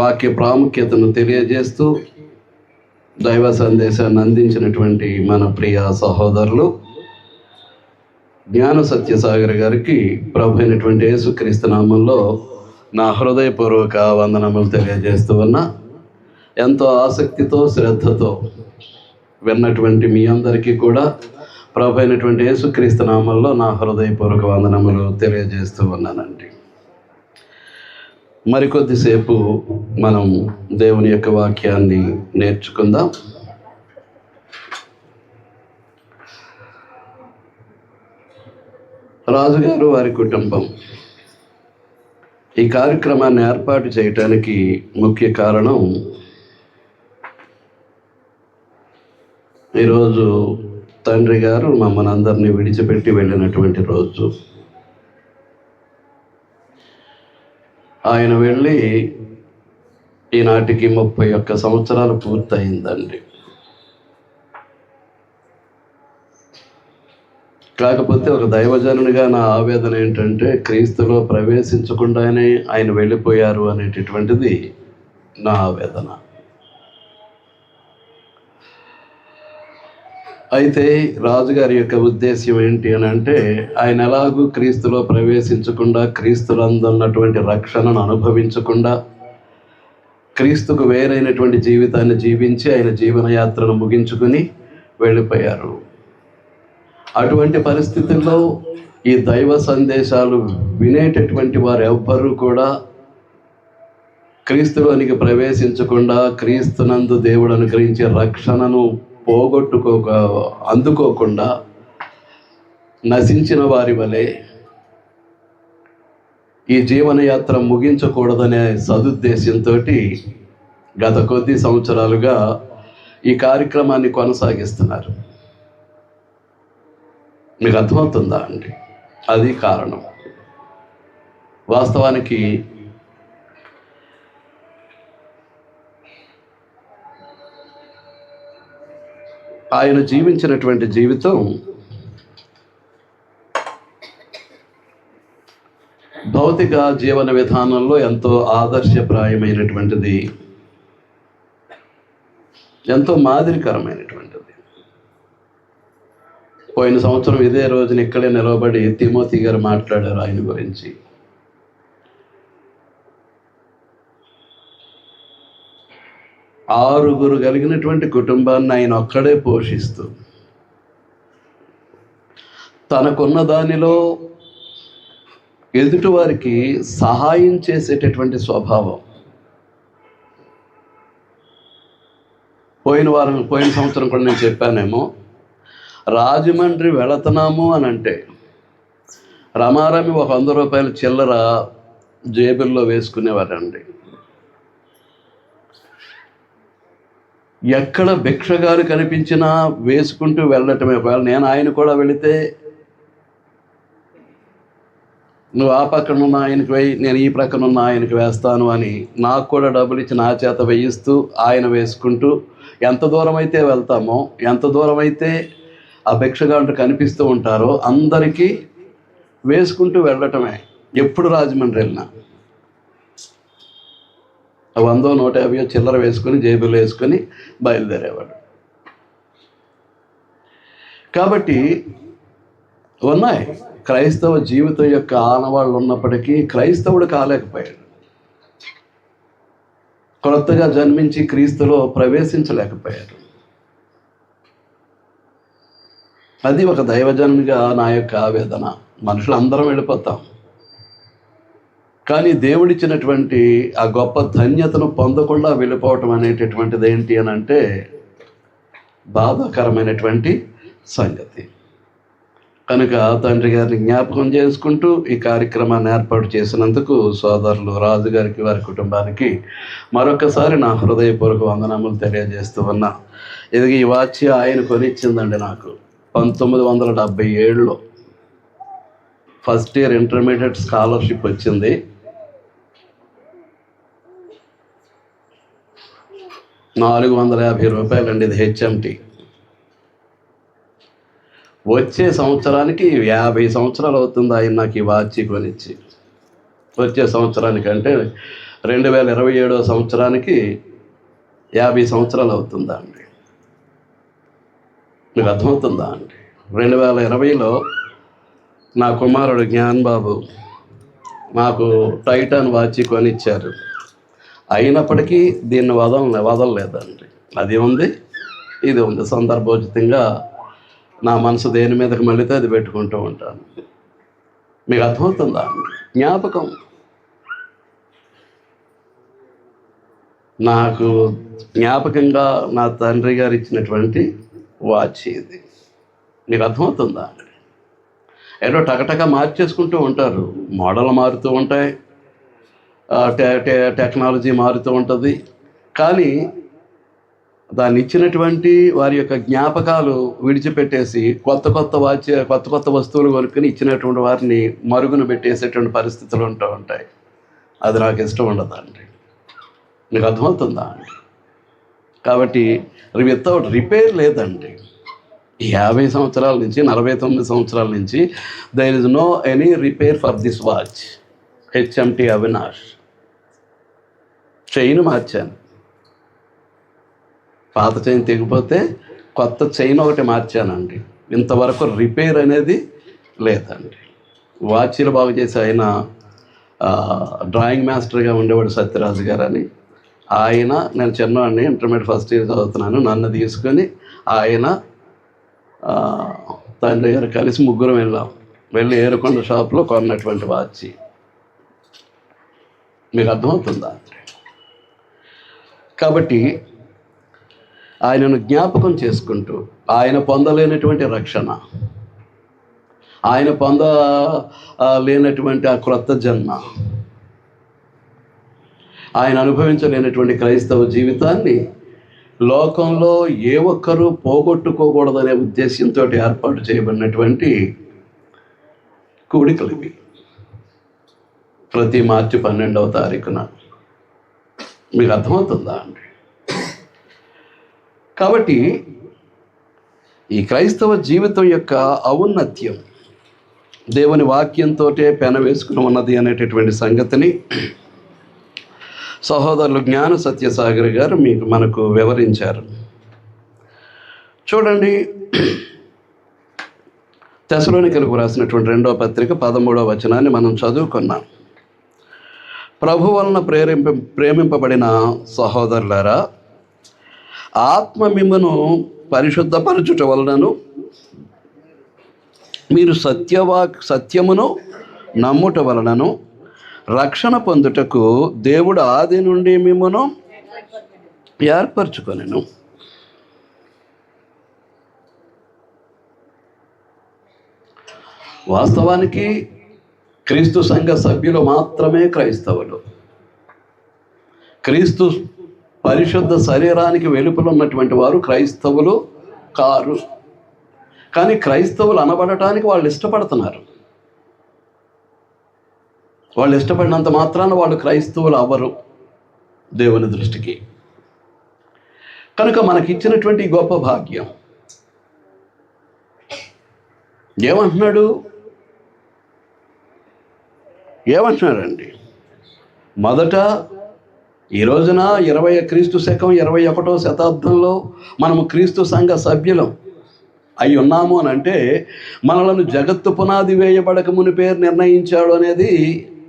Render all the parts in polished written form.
వాక్య ప్రాముఖ్యతను తెలియజేస్తూ దైవ సందేశాన్ని అందించినటువంటి మన ప్రియ సహోదరులు జ్ఞాన సత్యసాగర్ గారికి ప్రభు అయినటువంటి యేసుక్రీస్తు నామంలో నా హృదయపూర్వక వందనములు తెలియజేస్తూ ఉన్నా. ఎంతో ఆసక్తితో శ్రద్ధతో విన్నటువంటి మీ అందరికీ కూడా ప్రభు అయినటువంటి యేసుక్రీస్తు నామంలో నా హృదయపూర్వక వందనములు తెలియజేస్తూ ఉన్నానండి. మరికొద్దిసేపు మనం దేవుని యొక్క వాక్యాన్ని నేర్చుకుందాం. రాజుగారు వారి కుటుంబం ఈ కార్యక్రమాన్ని ఏర్పాటు చేయటానికి ముఖ్య కారణం, ఈరోజు తండ్రి గారు మమ్మల్ని అందరినీ విడిచిపెట్టి వెళ్ళినటువంటి రోజు. ఆయన వెళ్ళి ఈనాటికి 31 సంవత్సరాలు పూర్తయిందండి. కాకపోతే ఒక దైవజనునిగా నా ఆవేదన ఏంటంటే, క్రీస్తులో ప్రవేశించకుండానే ఆయన వెళ్ళిపోయారు అనేటటువంటిది నా ఆవేదన. అయితే రాజుగారి యొక్క ఉద్దేశ్యం ఏంటి అని అంటే, ఆయన ఎలాగూ క్రీస్తులో ప్రవేశించకుండా, క్రీస్తులందున్నటువంటి రక్షణను అనుభవించకుండా, క్రీస్తుకు వేరైనటువంటి జీవితాన్ని జీవించి ఆయన జీవనయాత్రను ముగించుకుని వెళ్ళిపోయారు. అటువంటి పరిస్థితుల్లో ఈ దైవ సందేశాలు వినేటటువంటి వారు ఎవ్వరూ కూడా క్రీస్తులోనికి ప్రవేశించకుండా, క్రీస్తునందు దేవుడు అనుగ్రహించే రక్షణను అందుకోకుండా నశించిన వారి వలె ఈ జీవనయాత్ర ముగించకూడదనే సదుద్దేశంతో గత కొద్ది సంవత్సరాలుగా ఈ కార్యక్రమాన్ని కొనసాగిస్తున్నారు. మీకు అర్థమవుతుందా అండి? అది కారణం. వాస్తవానికి ఆయన జీవించినటువంటి జీవితం భౌతిక జీవన విధానంలో ఎంతో ఆదర్శప్రాయమైనటువంటిది, ఎంతో మాదిరికరమైనటువంటిది. పోయిన సంవత్సరం ఇదే రోజున ఇక్కడే నిలవబడి తిమోతి గారు మాట్లాడారు ఆయన గురించి. ఆరుగురు కలిగినటువంటి కుటుంబాన్ని ఆయన ఒక్కడే పోషిస్తూ, తనకున్న దానిలో ఎదుటివారికి సహాయం చేసేటటువంటి స్వభావం. పోయిన సంవత్సరం కూడా నేను చెప్పానేమో, రాజమండ్రి వెళుతున్నాము అని అంటే రమారమి ఒక 100 రూపాయల చిల్లర జేబుల్లో వేసుకునేవారండి. ఎక్కడ భిక్షగారు కనిపించినా వేసుకుంటూ వెళ్ళటమే. ఒకవేళ నేను ఆయన కూడా వెళితే, నువ్వు ఆ పక్కన ఉన్న ఆయనకి వేయి, నేను ఈ ప్రక్కన ఉన్న ఆయనకి వేస్తాను అని నాకు కూడా డబ్బులు ఇచ్చి నా చేత వేయిస్తూ ఆయన వేసుకుంటూ, ఎంత దూరం అయితే వెళ్తామో, ఎంత దూరం అయితే ఆ భిక్షగాళ్ళు కనిపిస్తూ ఉంటారో అందరికీ వేసుకుంటూ వెళ్ళటమే. ఎప్పుడు రాజమండ్రి వెళ్ళినా 100, 150 చిల్లర వేసుకొని జేబులో వేసుకొని బయలుదేరేవాడు. కాబట్టి ఉన్నాయి క్రైస్తవ జీవితం యొక్క ఆనవాళ్ళు ఉన్నప్పటికీ క్రైస్తవుడు కాలేకపోయాడు. కొత్తగా జన్మించి క్రీస్తులో ప్రవేశించలేకపోయాడు. అది ఒక దైవజనునిగా నా యొక్క ఆవేదన. మనుషులందరం వెళ్ళిపోతాం, కానీ దేవుడిచ్చినటువంటి ఆ గొప్ప ధన్యతను పొందకుండా వెళ్ళిపోవటం అనేటటువంటిది ఏంటి అని అంటే బాధాకరమైనటువంటి సంగతి. కనుక తండ్రి గారిని జ్ఞాపకం చేసుకుంటూ ఈ కార్యక్రమాన్ని ఏర్పాటు చేసినందుకు సోదరులు రాజుగారికి, వారి కుటుంబానికి మరొకసారి నా హృదయపూర్వక వందనములు తెలియజేస్తూ ఉన్నా. ఇది ఈ వాచ్ ఆయన కొనిచ్చిందండి నాకు 1977లో. ఫస్ట్ ఇయర్ ఇంటర్మీడియట్ స్కాలర్షిప్ వచ్చింది. 450 రూపాయలండి. ఇది హెచ్ఎంటి. వచ్చే సంవత్సరానికి 50 సంవత్సరాలు అవుతుంది ఆయన నాకు ఈ వాచ్ కొనిచ్చి. వచ్చే సంవత్సరానికంటే 2027 సంవత్సరానికి 50 సంవత్సరాలు అవుతుందా అండి? మీకు అర్థమవుతుందా అండి? 2020లో నా కుమారుడు జ్ఞాన్ బాబు నాకు టైటాన్ వాచ్ కొనిచ్చారు. అయినప్పటికీ దీన్ని వదలలేదండి. అది ఉంది, ఇది ఉంది. సందర్భోచితంగా నా మనసు దేని మీదకి మళ్ళీతే అది పెట్టుకుంటూ ఉంటాను. మీకు అర్థమవుతుందా? జ్ఞాపకం. నాకు జ్ఞాపకంగా నా తండ్రి గారు ఇచ్చినటువంటి వాచ్ ఇది. మీకు అర్థమవుతుందా? ఏదో టకటక మార్చేసుకుంటూ ఉంటారు, మోడల్ మారుతూ ఉంటాయి, టెక్నాలజీ మారుతూ ఉంటుంది. కానీ దాన్ని ఇచ్చినటువంటి వారి యొక్క జ్ఞాపకాలు విడిచిపెట్టేసి కొత్త కొత్త వస్తువులు కొనుక్కొని ఇచ్చినటువంటి వారిని మరుగున పెట్టేసేటువంటి పరిస్థితులు ఉంటూ ఉంటాయి. అది నాకు ఇష్టం ఉండదండి. మీకు అర్థమవుతుందా అండి? కాబట్టి వితౌట్ రిపేర్ లేదండి. 50 సంవత్సరాల నుంచి 49 సంవత్సరాల నుంచి there is no any repair for this watch. HMT Avinash. Chain మార్చాను, పాత చైన్ తెగిపోతే కొత్త చైన్ ఒకటి మార్చానండి. ఇంతవరకు రిపేర్ అనేది లేదండి. వాచీలు బాగు చేసి ఆయన డ్రాయింగ్ మాస్టర్గా ఉండేవాడు సత్యరాజు గారు అని. ఆయన, నేను చిన్నవాడిని, ఇంటర్మీడియట్ ఫస్ట్ ఇయర్ చదువుతున్నాను, నన్ను తీసుకొని ఆయన తండ్రి గారు కలిసి ముగ్గురం వెళ్ళి ఏరుకొండ షాప్లో కొన్నటువంటి వాచ్. మీకు అర్థమవుతుందా? కాబట్టి ఆయనను జ్ఞాపకం చేసుకుంటూ, ఆయన పొందలేనటువంటి రక్షణ, ఆయన లేనటువంటి ఆ క్రొత్త జన్మ, ఆయన అనుభవించలేనటువంటి క్రైస్తవ జీవితాన్ని లోకంలో ఏ ఒక్కరూ పోగొట్టుకోకూడదనే ఉద్దేశంతో ఏర్పాటు చేయబడినటువంటి కూడికలు ఇవి. ప్రతి మార్చి 12వ తారీఖున. మీకు అర్థమవుతుందా అండి? కాబట్టి ఈ క్రైస్తవ జీవితం యొక్క ఔన్నత్యం దేవుని వాక్యంతో పెన వేసుకుని ఉన్నది అనేటటువంటి సంగతిని సహోదరులు జ్ఞాన సత్యసాగర్ గారు మనకు వివరించారు. చూడండి, తెసలోనికలకు రాసినటువంటి 2వ పత్రిక 13వ వచనాన్ని మనం చదువుకున్నాం. ప్రభు వలన ప్రేమింపబడిన సహోదరులారా, ఆత్మ మిమ్మును పరిశుద్ధపరచుట వలనను మీరు సత్యమును నమ్ముట వలనను రక్షణ పొందుటకు దేవుడు ఆది నుండి మిమ్మును ఏర్పరచుకొనెను. వాస్తవానికి క్రీస్తు సంఘ సభ్యులు మాత్రమే క్రైస్తవులు. క్రీస్తు పరిశుద్ధ శరీరానికి వెలుపల ఉన్నటువంటి వారు క్రైస్తవులు కారు. కానీ క్రైస్తవులు అనబడటానికి వాళ్ళు ఇష్టపడుతున్నారు. వాళ్ళు ఇష్టపడినంత మాత్రాన వాళ్ళు క్రైస్తవులు అవ్వరు దేవుని దృష్టికి. కనుక మనకిచ్చినటువంటి గొప్ప భాగ్యం. ఏమంటున్నారండి? మొదట ఈ రోజున క్రీస్తు శకం 21వ శతాబ్దంలో మనము క్రీస్తు సంఘ సభ్యులం అయి ఉన్నాము అని అంటే మనలను జగత్తు పునాది వేయబడక మునిపే నిర్ణయించాడు అనేది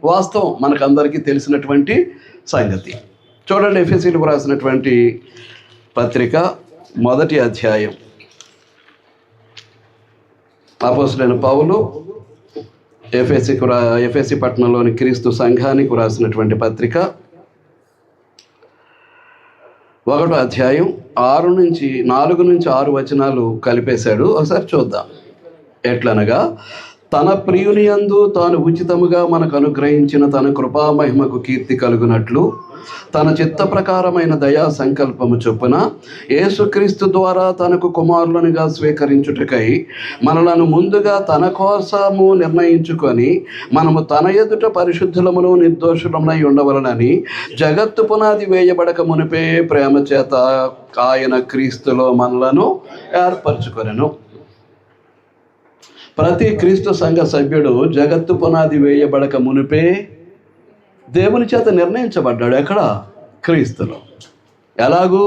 వాస్తవం, మనకందరికీ తెలిసినటువంటి సంగతి. చూడండి, ఎఫెసీలకు రాసినటువంటి పత్రిక 1వ అధ్యాయం. అపోస్తలుడైన పౌలు ఎఫెసీ పట్టణంలోని క్రీస్తు సంఘానికి రాసినటువంటి పత్రిక 1వ అధ్యాయం 4 నుంచి 6 వచనాలు కలిపేశాడు. ఒకసారి చూద్దాం. ఎట్లనగా, తన ప్రియుని యందు తాను ఉచితముగా మనకు అనుగ్రహించిన తన కృపామహిమకు కీర్తి కలుగునట్లు తన చిత్త ప్రకారమైన దయా సంకల్పము చొప్పున యేసుక్రీస్తు ద్వారా తనకు కుమారులనుగా స్వీకరించుటకై మనలను ముందుగా తన కోసము నిర్ణయించుకొని మనము తన ఎదుట పరిశుద్ధులమును నిర్దోషులమునై ఉండవలనని జగత్తు పునాది వేయబడక మునిపే ప్రేమ చేత ఆయన క్రీస్తులో మనలను ఏర్పరచుకొనెను. ప్రతి క్రీస్తు సంఘ సభ్యుడు జగత్తు పునాది వేయబడక మునిపే దేవుని చేత నిర్ణయించబడ్డాడు. ఎక్కడ? క్రీస్తులో. ఎలాగూ?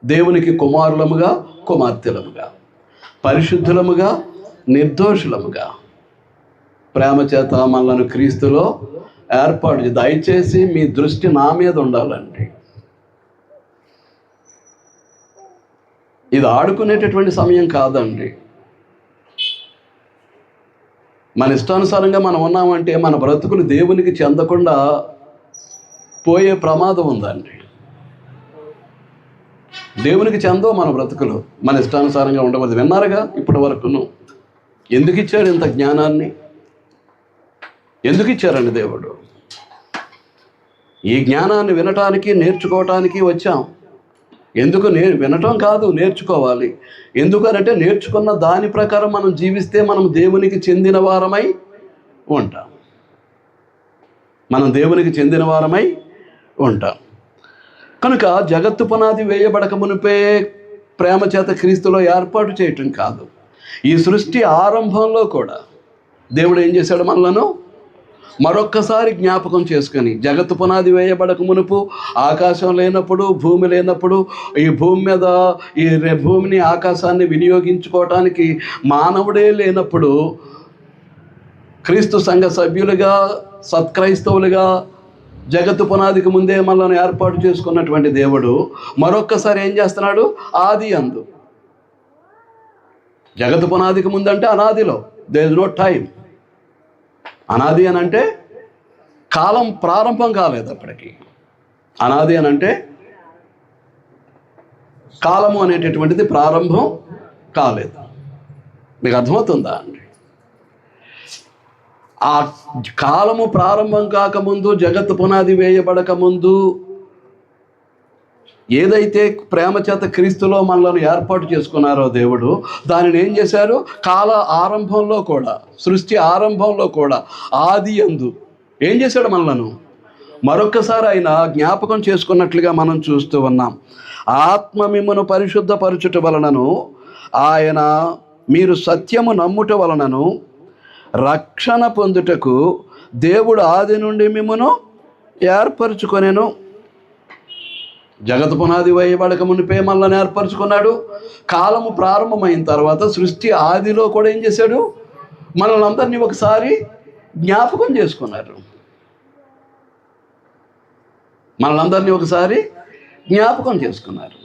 దేవునికి కుమారులముగా, కుమార్తెలముగా, పరిశుద్ధులముగా, నిర్దోషులముగా. ప్రేమ చేత మనలను క్రీస్తులో ఏర్పాటు. దయచేసి మీ దృష్టి నా మీద ఉండాలండి. ఇది ఆడుకునేటటువంటి సమయం కాదండి. మన ఇష్టానుసారంగా మనం ఉన్నామంటే మన బ్రతుకులు దేవునికి చెందకుండా పోయే ప్రమాదం ఉందండి. దేవునికి చెందో మన బ్రతుకులు. మన ఇష్టానుసారంగా ఉండకూడదు. విన్నారుగా ఇప్పటి వరకును. ఎందుకు ఇచ్చాడు ఇంత జ్ఞానాన్ని? ఎందుకు ఇచ్చారండి దేవుడు? ఈ జ్ఞానాన్ని వినటానికి, నేర్చుకోవటానికి వచ్చాం. ఎందుకు? వినటం కాదు, నేర్చుకోవాలి. ఎందుకనంటే నేర్చుకున్న దాని ప్రకారం మనం జీవిస్తే మనం దేవునికి చెందిన వారమై ఉంటాం. మనం దేవునికి చెందిన వారమై ఉంటాం. కనుక జగత్తు పునాది వేయబడక మునిపే ప్రేమ చేత క్రీస్తులో ఏర్పాటు చేయటం కాదు, ఈ సృష్టి ఆరంభంలో కూడా దేవుడు ఏం చేశాడు? మనలను మరొక్కసారి జ్ఞాపకం చేసుకొని, జగత్తు పునాది వేయబడక మునుపు ఆకాశం లేనప్పుడు, భూమి లేనప్పుడు, ఈ భూమి మీద ఈ భూమిని, ఆకాశాన్ని వినియోగించుకోవటానికి మానవుడే లేనప్పుడు, క్రీస్తు సంఘ సభ్యులుగా, సత్క్రైస్తవులుగా జగత్తు పునాదికి ముందే మనల్ని ఏర్పాటు చేసుకున్నటువంటి దేవుడు మరొక్కసారి ఏం చేస్తున్నాడు? ఆది అందు. జగత్తు పునాదికి ముందంటే అనాదిలో. There is no time. అనాది అని అంటే కాలం ప్రారంభం కాలేదు అప్పటికి. అనాది అని అంటే కాలము అనేటటువంటిది ప్రారంభం కాలేదు. మీకు అర్థమవుతుందా అండి? ఆ కాలము ప్రారంభం కాకముందు, జగత్తు పునాది వేయబడక ముందు ఏదైతే ప్రేమ చేత క్రీస్తులో మనలను ఏర్పాటు చేసుకున్నారో దేవుడు, దానిని ఏం చేశారు? కాల ఆరంభంలో కూడా, సృష్టి ఆరంభంలో కూడా, ఆది యందు ఏం చేశాడు? మనలను మరొక్కసారి ఆయన జ్ఞాపకం చేసుకున్నట్లుగా మనం చూస్తూ ఉన్నాం. ఆత్మ మిమ్మును పరిశుద్ధపరచుట వలనను, ఆయన మీరు సత్యము నమ్ముట వలనను రక్షణ పొందుటకు దేవుడు ఆది నుండి మిమ్మును ఏర్పరచుకొనెను. జగత్ పునాది వేయబడక మునిపే మనల్ని ఏర్పరచుకున్నాడు. కాలము ప్రారంభమైన తర్వాత, సృష్టి ఆదిలో కూడా ఏం చేశాడు? మనల్ని అందరినీ ఒకసారి జ్ఞాపకం చేసుకున్నారు. మనల్ని ఒకసారి జ్ఞాపకం చేసుకున్నారు.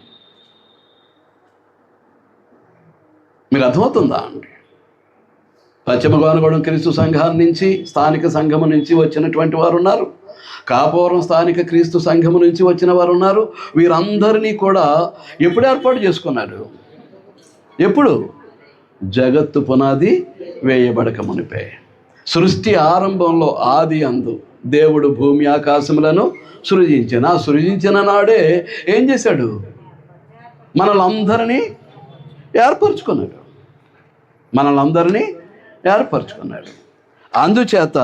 మీకు అర్థమవుతుందా అండి? పశ్చిమ గోనగూడెం క్రీస్తు సంఘాన్ని నుంచి, స్థానిక సంఘము నుంచి వచ్చినటువంటి వారు ఉన్నారు. కాపవరం స్థానిక క్రీస్తు సంఘము నుంచి వచ్చిన వారు ఉన్నారు. వీరందరినీ కూడా ఎప్పుడు ఏర్పాటు చేసుకున్నారు? ఎప్పుడు? జగత్తు పునాది వేయబడక మునిపే. సృష్టి ఆరంభంలో, ఆది అందు దేవుడు భూమి ఆకాశములను సృజించిన. సృజించిన నాడే ఏం చేశాడు? మనలందరినీ ఏర్పరచుకున్నాడు. మనలందరినీ ఏర్పరచుకున్నాడు. అందుచేత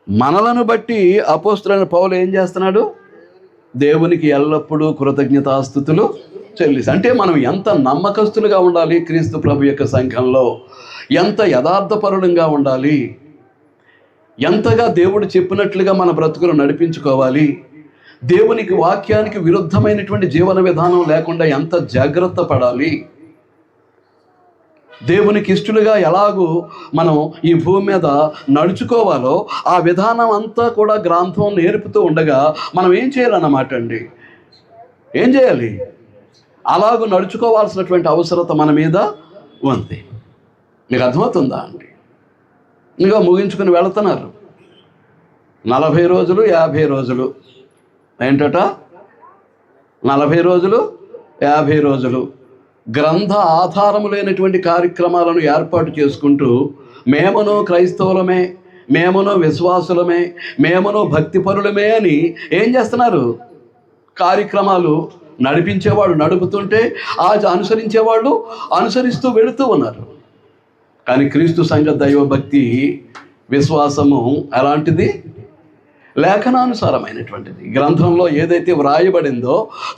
మనలను బట్టి అపోస్తలుడైన పౌలు ఏం చేస్తున్నాడు? దేవునికి ఎల్లప్పుడూ కృతజ్ఞతాస్తుతులు చెల్లిస్తాడు. అంటే మనం ఎంత నమ్మకస్తులుగా ఉండాలి క్రీస్తు ప్రభు యొక్క సంఘంలో, ఎంత యథార్థపరులంగా ఉండాలి, ఎంతగా దేవుడు చెప్పినట్లుగా మన బ్రతుకులు నడిపించుకోవాలి, దేవునికి వాక్యానికి విరుద్ధమైనటువంటి జీవన విధానం లేకుండా ఎంత జాగ్రత్త పడాలి, దేవునికి ఇష్టలుగా ఎలాగూ మనం ఈ భూమి మీద నడుచుకోవాలో ఆ విధానం అంతా కూడా గ్రంథం నేర్పుతూ ఉండగా మనం ఏం చేయాలన్నమాట అండి? ఏం చేయాలి? అలాగూ నడుచుకోవాల్సినటువంటి అవసరత మన మీద ఉంది. మీకు అర్థమవుతుందా అండి? ఇంకా ముగించుకుని వెళుతున్నారు. 40 రోజులు 50 రోజులు ఏంటట? 40 రోజులు 50 రోజులు గ్రంథ ఆధారము లేనటువంటి కార్యక్రమాలను ఏర్పాటు చేసుకుంటూ, మేమును క్రైస్తవులమే, మేమును విశ్వాసులమే, మేమును భక్తిపరులమే అని ఏం చేస్తున్నారు? కార్యక్రమాలు నడిపించేవాడు నడుపుతుంటే అనుసరించేవాళ్ళు అనుసరిస్తూ వెళుతూ ఉన్నారు. కానీ క్రీస్తు సంఘ దైవభక్తి, విశ్వాసము ఎలాంటిది? లేఖనానుసారమైనటువంటిది. గ్రంథంలో ఏదైతే వ్రాయబడిందో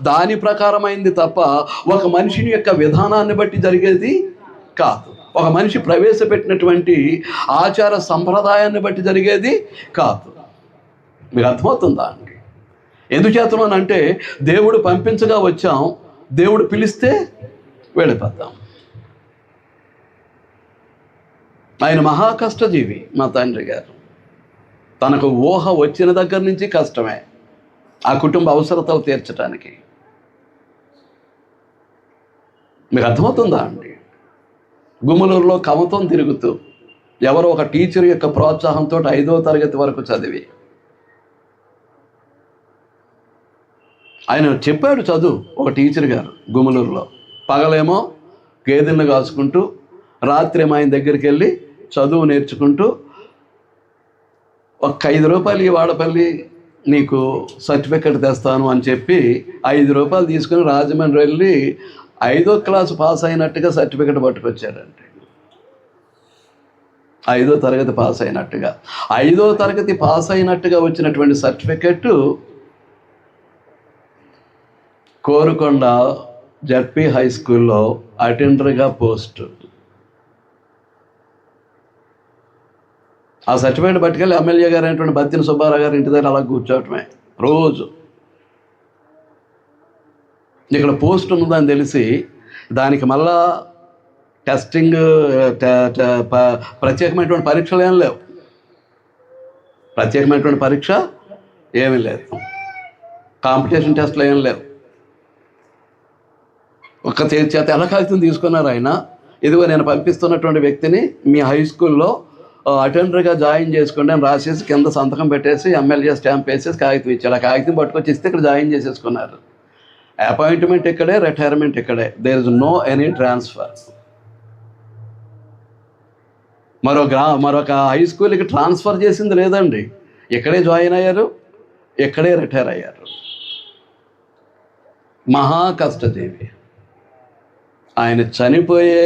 దాని ప్రకారమైంది తప్ప ఒక మనిషిని యొక్క విధానాన్ని బట్టి జరిగేది కాదు. ఒక మనిషి ప్రవేశపెట్టినటువంటి ఆచార సంప్రదాయాన్ని బట్టి జరిగేది కాదు. మీకు అర్థమవుతుందా అండి? ఎందుచేతనంటే దేవుడు పంపించగా వచ్చాం, దేవుడు పిలిస్తే వెళ్ళిపోతాం. ఆయన మహా కష్టజీవి మా తండ్రి గారు. తనకు ఊహ వచ్చిన దగ్గర నుంచి కష్టమే ఆ కుటుంబ అవసరతలు తీర్చడానికి. మీకు అర్థమవుతుందా అండి? గుమ్మలూరులో కమతం తిరుగుతూ ఎవరో ఒక టీచర్ యొక్క ప్రోత్సాహంతో 5వ తరగతి వరకు చదివి ఆయన చెప్పాడు చదువు. ఒక టీచర్ గారు గుమ్మలూరులో పగలేమో గేదెలను కాసుకుంటూ, రాత్రి ఏమో ఆయన దగ్గరికి వెళ్ళి చదువు నేర్చుకుంటూ, ఒక 5 రూపాయలు ఈ వాడపల్లి నీకు సర్టిఫికెట్ తెస్తాను అని చెప్పి 5 రూపాయలు తీసుకుని రాజమండ్రి వెళ్ళి 5వ క్లాసు పాస్ అయినట్టుగా సర్టిఫికెట్ పట్టుకొచ్చాడండి. 5వ తరగతి పాస్ అయినట్టుగా. 5వ తరగతి పాస్ అయినట్టుగా వచ్చినటువంటి సర్టిఫికెట్ కోరుకొండ జడ్పీ హై స్కూల్లో అటెండర్గా పోస్టు. ఆ సర్టిఫికేట్ పట్టుకెళ్ళి ఎమ్మెల్యే గారు అయినటువంటి బత్తిన సుబ్బారావు గారు ఇంటి దగ్గర అలా కూర్చోవటమే రోజు. ఇక్కడ పోస్ట్ ఉందని తెలిసి దానికి మళ్ళా టెస్టింగ్ ప్రత్యేకమైనటువంటి పరీక్షలు ఏం లేవు. ప్రత్యేకమైనటువంటి పరీక్ష ఏమీ లేదు. కాంపిటీషన్ టెస్ట్లు ఏం లేవు. ఒక చేత ఎలా కాగితం తీసుకున్నారు ఆయన, ఇదిగో నేను పంపిస్తున్నటువంటి వ్యక్తిని మీ హై స్కూల్లో అటెండర్గా జాయిన్ చేసుకోండి అని రాసేసి కింద సంతకం పెట్టేసి ఎమ్మెల్యే స్టాంప్ వేసేసి కాగితం ఇచ్చాడు. ఆ కాగితం పట్టుకొచ్చి ఇస్తే ఇక్కడ జాయిన్ చేసేసుకున్నారు. అపాయింట్మెంట్ ఇక్కడే, రిటైర్మెంట్ ఇక్కడే. There is no any transfer. మరొక హై స్కూల్కి ట్రాన్స్ఫర్ చేసింది లేదండి. ఇక్కడే జాయిన్ అయ్యారు, ఇక్కడే రిటైర్ అయ్యారు. మహా కష్టజీవి. ఆయన చనిపోయే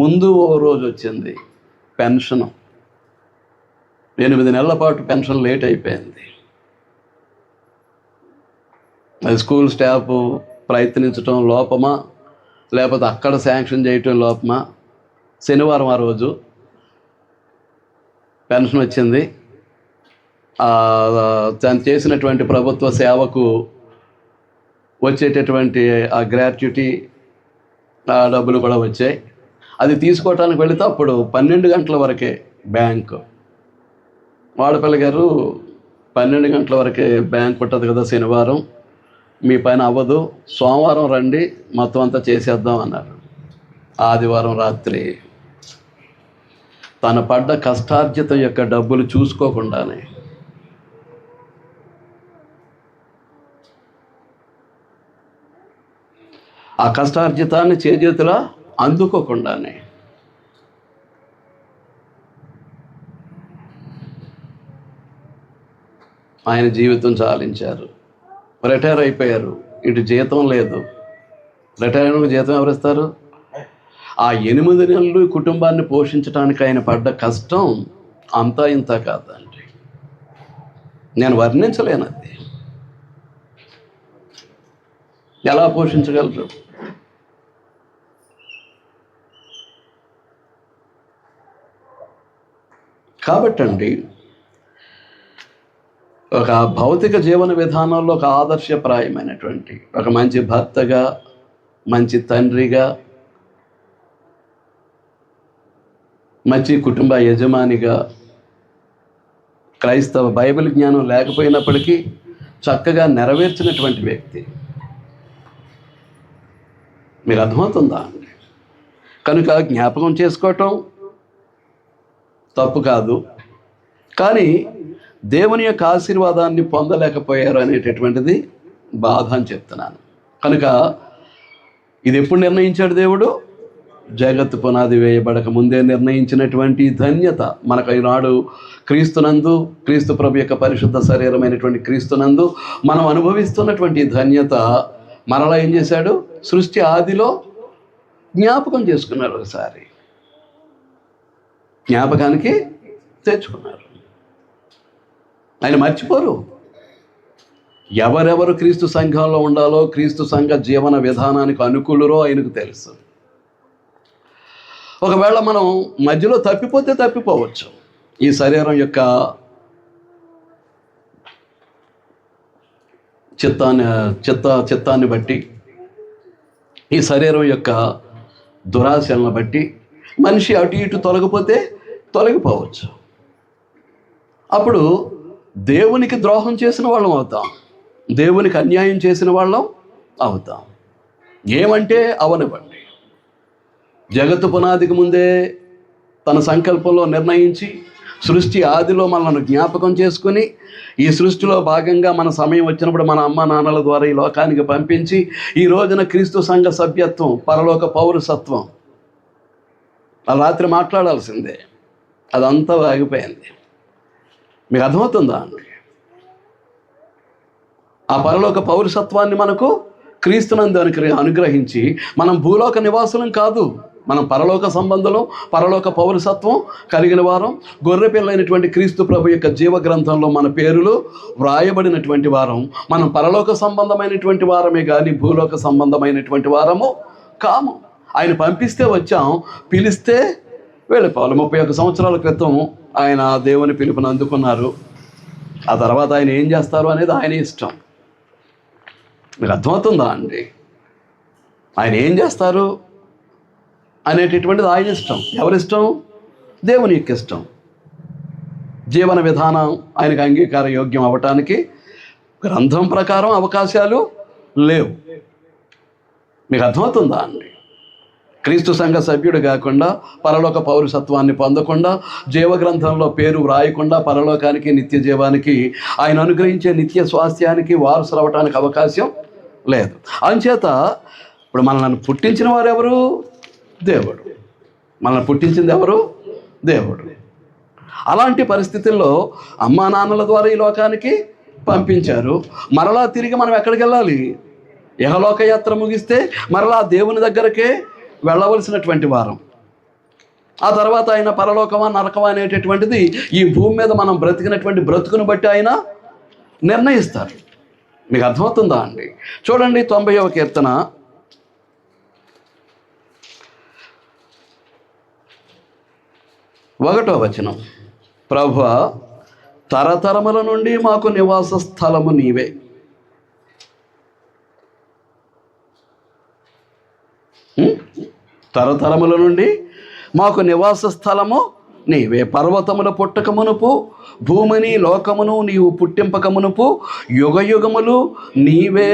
ముందు ఓ రోజు వచ్చింది పెన్షను. 8 నెలల పాటు పెన్షన్ లేట్ అయిపోయింది. అది స్కూల్ స్టాఫ్ ప్రయత్నించడం లోపమా, లేకపోతే అక్కడ శాంక్షన్ చేయటం లోపమా, శనివారం ఆ రోజు పెన్షన్ వచ్చింది. తను చేసినటువంటి ప్రభుత్వ సేవకు వచ్చేటటువంటి ఆ గ్రాట్యుటీ డబ్బులు కూడా వచ్చాయి. అది తీసుకోవటానికి వెళితే అప్పుడు 12 గంటల వరకే బ్యాంకు. వాడపల్లి గారు 12 గంటల వరకే బ్యాంక్ ఉంటుంది కదా, శనివారం మీ పైన అవ్వదు, సోమవారం రండి మొత్తం అంతా చేసేద్దాం అన్నారు. ఆదివారం రాత్రి తన పడ్డ కష్టార్జితం యొక్క డబ్బులు చూసుకోకుండానే ఆ కష్టార్జితాన్ని చేజేతులా అందుకోకుండానే ఆయన జీవితం చాలించారు. రిటైర్ అయిపోయారు. ఇటు జీతం లేదు. రిటైర్ అయిన జీతం ఎవరిస్తారు? ఆ 8 నెలలు కుటుంబాన్ని పోషించడానికి ఆయన పడ్డ కష్టం అంతా ఇంత కాదండి, నేను వర్ణించలేను. అది ఎలా పోషించగలరు? కాబట్టండి ఒక భౌతిక జీవన విధానంలో ఒక ఆదర్శప్రాయమైనటువంటి ఒక మంచి భర్తగా, మంచి తండ్రిగా, మంచి కుటుంబ యజమానిగా, క్రైస్తవ బైబిల్ జ్ఞానం లేకపోయినప్పటికీ చక్కగా నెరవేర్చినటువంటి వ్యక్తి. మీరు అర్థమవుతుందా అండి? కనుక జ్ఞాపకం చేసుకోవటం తప్పు కాదు, కానీ దేవుని యొక్క ఆశీర్వాదాన్ని పొందలేకపోయారు అనేటటువంటిది బాధ అని చెప్తున్నాను. కనుక ఇది ఎప్పుడు నిర్ణయించాడు దేవుడు? జగత్తు పునాది వేయబడక ముందే నిర్ణయించినటువంటి ధన్యత మనకు ఈనాడు క్రీస్తునందు, క్రీస్తు ప్రభు యొక్క పరిశుద్ధ శరీరమైనటువంటి క్రీస్తునందు మనం అనుభవిస్తున్నటువంటి ధన్యత మనలా ఏం చేశాడు? సృష్టి ఆదిలో జ్ఞాపకం చేసుకున్నారు. ఒకసారి జ్ఞాపకానికి తెచ్చుకున్నారు. ఆయన మర్చిపోరు. ఎవరెవరు క్రీస్తు సంఘంలో ఉండాలో, క్రీస్తు సంఘ జీవన విధానానికి అనుకూలరో ఆయనకు తెలుసు. ఒకవేళ మనం మధ్యలో తప్పిపోతే తప్పిపోవచ్చు. ఈ శరీరం యొక్క చిత్తాన్ని బట్టి, ఈ శరీరం యొక్క దురాశలను బట్టి మనిషి అటు ఇటు తొలగిపోవచ్చు. అప్పుడు దేవునికి ద్రోహం చేసిన వాళ్ళం అవుతాం, దేవునికి అన్యాయం చేసిన వాళ్ళం అవుతాం. ఏమంటే అవనివ్వండి, జగత్తు పునాదికి ముందే తన సంకల్పంలో నిర్ణయించి సృష్టి ఆదిలో మనల్ని జ్ఞాపకం చేసుకుని ఈ సృష్టిలో భాగంగా మన సమయం వచ్చినప్పుడు మన అమ్మ నాన్నల ద్వారా ఈ లోకానికి పంపించి ఈ రోజున క్రీస్తు సంఘ సభ్యత్వం, పరలోక పౌరసత్వం ఆ రాత్రి మాట్లాడాల్సిందే, అదంతా ఆగిపోయింది. మీకు అర్థమవుతుందా అండి? ఆ పరలోక పౌరసత్వాన్ని మనకు క్రీస్తునందు అనుగ్రహించి మనం భూలోక నివాసులం కాదు, మనం పరలోక సంబంధం, పరలోక పౌరసత్వం కలిగిన వారం, గొర్రెపిల్లైనటువంటి క్రీస్తు ప్రభు యొక్క జీవ గ్రంథంలో మన పేరులు వ్రాయబడినటువంటి వారం. మనం పరలోక సంబంధమైనటువంటి వారమే కానీ భూలోక సంబంధమైనటువంటి వారము కాము. ఆయన పంపిస్తే వచ్చాం, పిలిస్తే వెళ్ళిపోవాలి. 31 సంవత్సరాల క్రితం ఆయన దేవుని పిలుపుని అందుకున్నారు. ఆ తర్వాత ఆయన ఏం చేస్తారు అనేది ఆయన ఇష్టం. మీకు అర్థమవుతుందా అండి? ఆయన ఏం చేస్తారు అనేటటువంటిది ఆయన ఇష్టం. ఎవరిష్టం? దేవుని యొక్క ఇష్టం. జీవన విధానం ఆయనకు అంగీకార యోగ్యం అవ్వటానికి గ్రంథం ప్రకారం అవకాశాలు లేవు. మీకు అర్థమవుతుందా అండి? క్రీస్తు సంఘ సభ్యుడు కాకుండా, పరలోక పౌరసత్వాన్ని పొందకుండా, జీవగ్రంథంలో పేరు వ్రాయకుండా పరలోకానికి, నిత్య జీవానికి, ఆయన అనుగ్రహించే నిత్య స్వాస్థ్యానికి వారసులు అవ్వటానికి అవకాశం లేదు. అంచేత ఇప్పుడు మనల్ని పుట్టించిన వారు ఎవరు? దేవుడు. మనల్ని పుట్టించింది ఎవరు? దేవుడు. అలాంటి పరిస్థితుల్లో అమ్మా నాన్నల ద్వారా ఈ లోకానికి పంపించారు. మరలా తిరిగి మనం ఎక్కడికి వెళ్ళాలి? యహలోక యాత్ర ముగిస్తే మరలా దేవుని దగ్గరకే వెళ్ళవలసినటువంటి వారం. ఆ తర్వాత ఆయన పరలోకమా నరకమా అనేటటువంటిది ఈ భూమి మీద మనం బ్రతికినటువంటి బ్రతుకును బట్టి ఆయన నిర్ణయిస్తారు. మీకు అర్థమవుతుందా అండి? చూడండి 90వ కీర్తన 1వ వచనం. ప్రభువా, తరతరముల నుండి మాకు నివాస స్థలము నీవే. తరతరముల నుండి మాకు నివాస స్థలము నీవే. పర్వతముల పుట్టక మునుపు, భూమిని లోకమును నీవు పుట్టింపక మునుపు, యుగ యుగములు నీవే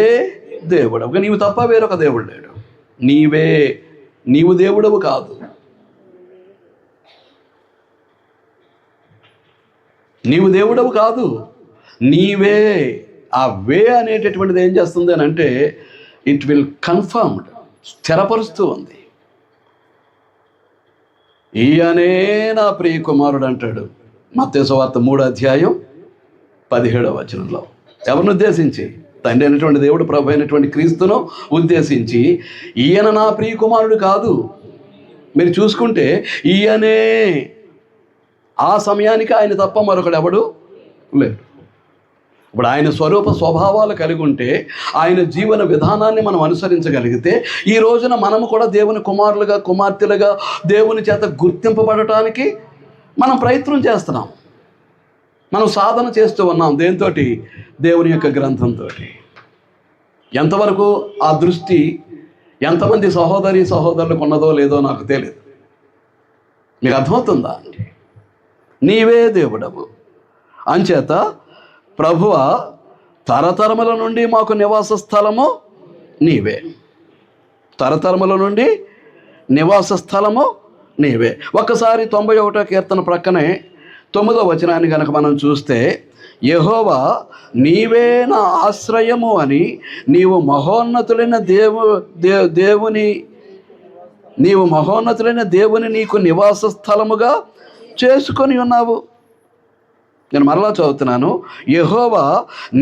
దేవుడు. ఒక నీవు తప్ప వేరొక దేవుడు లేడు. నీవు దేవుడవు కాదు. నీవు దేవుడవు కాదు, నీవే. ఆ వే అనేటటువంటిది ఏం చేస్తుంది అని అంటే, ఇట్ విల్ కన్ఫర్మ్డ్, స్థిరపరుస్తూ ఉంది. ఈయనే నా ప్రియ కుమారుడు అంటాడు మత్తయి సువార్త 3:17 వచనంలో. ఎవరిని ఉద్దేశించి? తండ్రి అయినటువంటి దేవుడు, ప్రభు అయినటువంటి క్రీస్తును ఉద్దేశించి, ఈయన నా ప్రియ కుమారుడు కాదు. మీరు చూసుకుంటే ఈయనే. ఆ సమయానికి ఆయన తప్ప మరొకడు ఎవడు లేడు. ఇప్పుడు ఆయన స్వరూప స్వభావాలు కలిగి ఉంటే, ఆయన జీవన విధానాన్ని మనం అనుసరించగలిగితే, ఈ రోజున మనము కూడా దేవుని కుమారులుగా, కుమార్తెలుగా దేవుని చేత గుర్తింపబడటానికి మనం ప్రయత్నం చేస్తున్నాం. మనం సాధన చేస్తూ ఉన్నాం. దేంతో? దేవుని యొక్క గ్రంథంతో. ఎంతవరకు ఆ దృష్టి ఎంతమంది సహోదరులకు ఉన్నదో లేదో నాకు తెలియదు. మీకు అర్థమవుతుందా అండి? నీవే దేవుడవు. అంచేత ప్రభువా, తరతరముల నుండి మాకు నివాస స్థలము నీవే. తరతరముల నుండి నివాస స్థలము నీవే. ఒక్కసారి 91వ కీర్తన ప్రక్కనే 9వ వచనాన్ని కనుక మనం చూస్తే, యెహోవా నీవే నా ఆశ్రయము అని నీవు మహోన్నతులైన దేవుని నీకు నివాస స్థలముగా చేసుకొని ఉన్నావు. నేను మరలా చదువుతున్నాను. యెహోవా